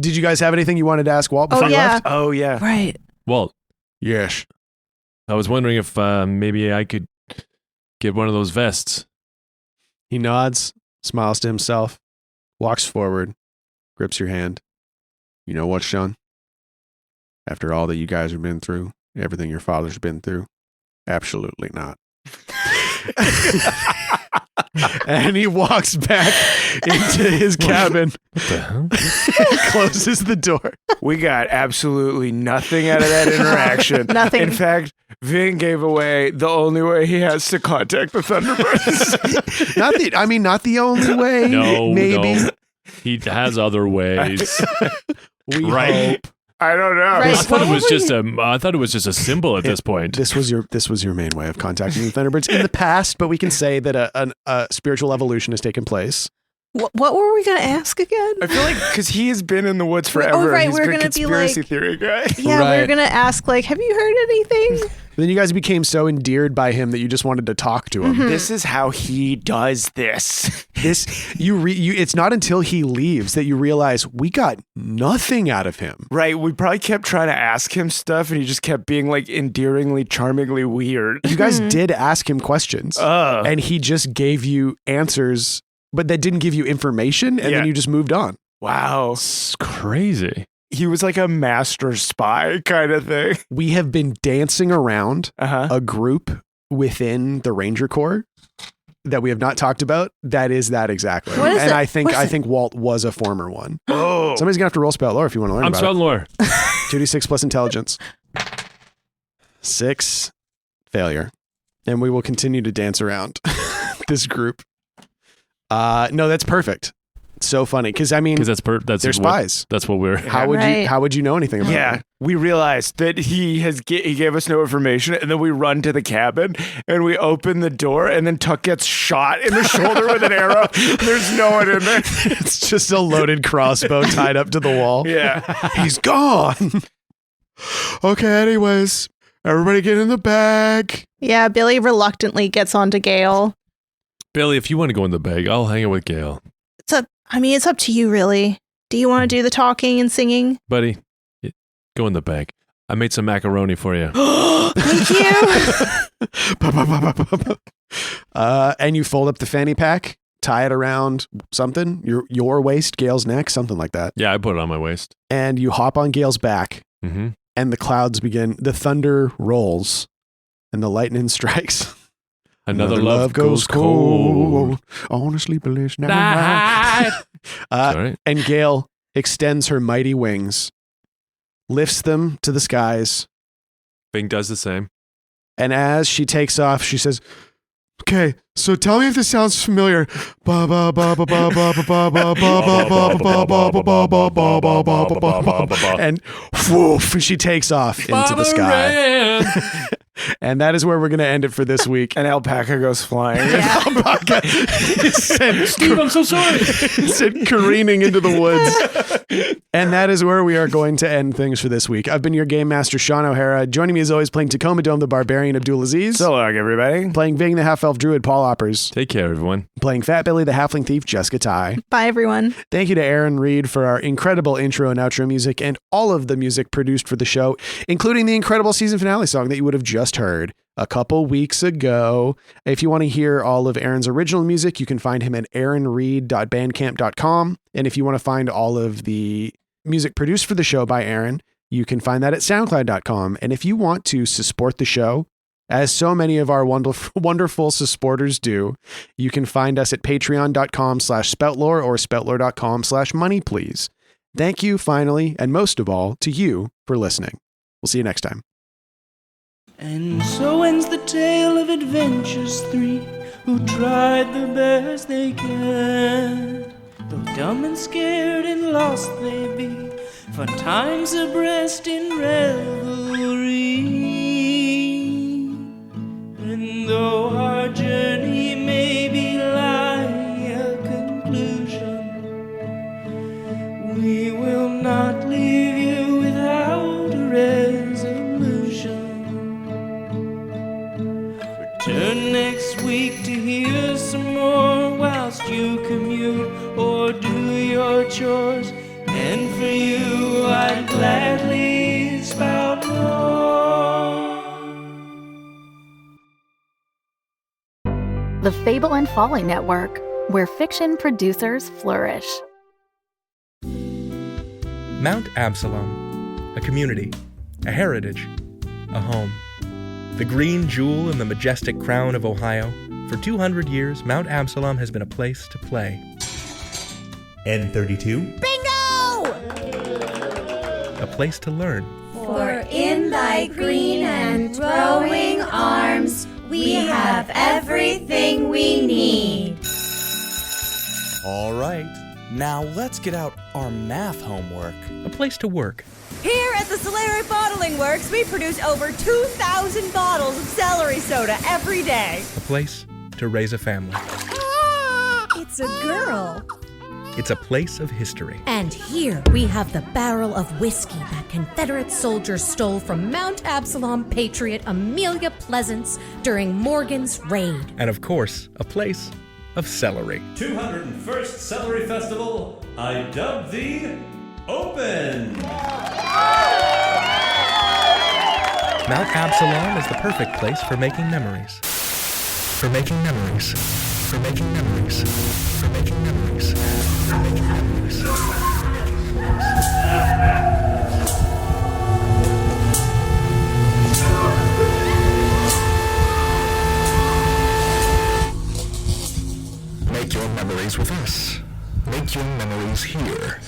Did you guys have anything you wanted to ask Walt before Oh, you yeah. left? Oh, yeah. Right. Well, Yes. I was wondering if maybe I could get one of those vests. He nods, smiles to himself, walks forward, grips your hand. You know what, Shawn? After all that you guys have been through, everything your father's been through, absolutely not. And he walks back into his cabin, What the hell? closes the door. We got absolutely nothing out of that interaction. Nothing. In fact, Ving gave away the only way he has to contact the Thunderbirds. Not the only way. No, maybe. no. He has other ways. We Right. hope. I don't know. Right. I thought it What was were just you- I thought it was just a symbol at this point. This was your main way of contacting the Thunderbirds in the past, but we can say that a spiritual evolution has taken place. What were we going to ask again? I feel like because he has been in the woods forever. right, He's we're been gonna be conspiracy like- theory guy. Yeah, we Right. were going to ask, like, have you heard anything? Then you guys became so endeared by him that you just wanted to talk to him. This is how he does this. It's not until he leaves that you realize we got nothing out of him. Right. We probably kept trying to ask him stuff and he just kept being like endearingly, charmingly weird. You guys did ask him questions, and he just gave you answers, but that didn't give you information, and Yeah. then you just moved on. Wow. It's crazy. He was like a master spy kind of thing. We have been dancing around Uh-huh. a group within the Ranger Corps that we have not talked about. That is that exactly. What is and it? I think What's it? Walt was a former one. Oh. Somebody's gonna have to roll Spout Lore if you want to learn I'm about Spout Lore. it. 2d6 plus intelligence. 6 failure. and we will continue to dance around this group. No, that's perfect. It's so funny because that's they're spies. That's what we're. How would you know anything about Yeah, them? we realized that he gave us no information, and then we run to the cabin and we open the door, and then Tuck gets shot in the shoulder with an arrow. There's no one in there. It's just a loaded crossbow tied up to the wall. Yeah, He's gone. Okay, anyways, everybody get in the bag. Yeah, Billy reluctantly gets onto Gale. Billy, if you want to go in the bag, I'll hang out with Gail. It's up to you, really. Do you want to do the talking and singing? Buddy, go in the bag. I made some macaroni for you. Thank you. And you fold up the fanny pack, tie it around something, your waist, Gail's neck, something like that. Yeah, I put it on my waist. And you hop on Gail's back, and the clouds begin. The thunder rolls, and the lightning strikes. Another love goes cold. I want to sleep a list night. Sorry. And Gale extends her mighty wings, lifts them to the skies. Bing does the same. And as she takes off, she says, "Okay, so tell me if this sounds familiar." And woof, she takes off into the sky. And that is where we're going to end it for this week. an alpaca goes flying. Alpaca Steve, I'm so sorry. sent careening into the woods. And that is where we are going to end things for this week. I've been your game master, Shawn O'Hara. Joining me as always, playing Tacoma Dome the Barbarian, Abdul Aziz. So long, everybody. Playing Ving the Half-Elf Druid, Paul Oppers. Take care, everyone. Playing Fat Billy the Halfling Thief, Jessica Ty. Bye, everyone. Thank you to Aaron Reed for our incredible intro and outro music and all of the music produced for the show, including the incredible season finale song that you would have just heard a couple weeks ago. If you want to hear all of Aaron's original music, you can find him at aaronreed.bandcamp.com. And if you want to find all of the music produced for the show by Aaron, you can find that at soundcloud.com. And if you want to support the show, as so many of our wonderful supporters do, you can find us at patreon.com/spoutlore or spoutlore.com/moneyplease. Thank you finally, and most of all, to you for listening. We'll see you next time. And so ends the tale of adventures three who tried the best they can. Though dumb and scared and lost they be, for time's abreast in revelry. And though our journey may be lying a conclusion, we will not leave you without a resolution. Return next week to hear some more whilst you commute or do your chores. And for you, I'd gladly spout more. The Fable and Folly Network, where fiction producers flourish. Mount Absalom, a community, a heritage, a home. The green jewel in the majestic crown of Ohio, for 200 years, Mount Absalom has been a place to play. N32. A place to learn. For in thy green and growing arms, we have everything we need. All right, now let's get out our math homework. A place to work. Here at the Celery Bottling Works, we produce over 2,000 bottles of celery soda every day. A place to raise a family. It's a girl. It's a place of history. And here we have the barrel of whiskey that Confederate soldiers stole from Mount Absalom patriot Amelia Pleasance during Morgan's raid. And of course, a place of celery. 201st Celery Festival, I dub thee Open! Mount Absalom is the perfect place for making memories. For making memories. For making memories. For making memories. For making memories. Make your memories with us. Make your memories here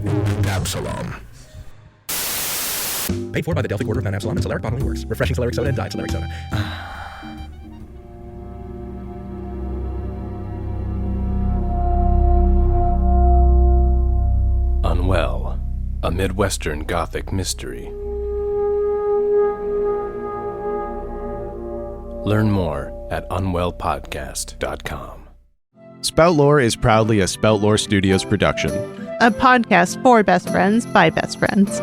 in Mount Absalom. Paid for by the Delphic Order of Mount Absalom and Celeric Bottling Works. Refreshing Celeric Soda and Diet Celeric Soda. a Midwestern Gothic mystery. Learn more at unwellpodcast.com. Spout Lore is proudly a Spout Lore Studios production. A podcast for best friends by best friends.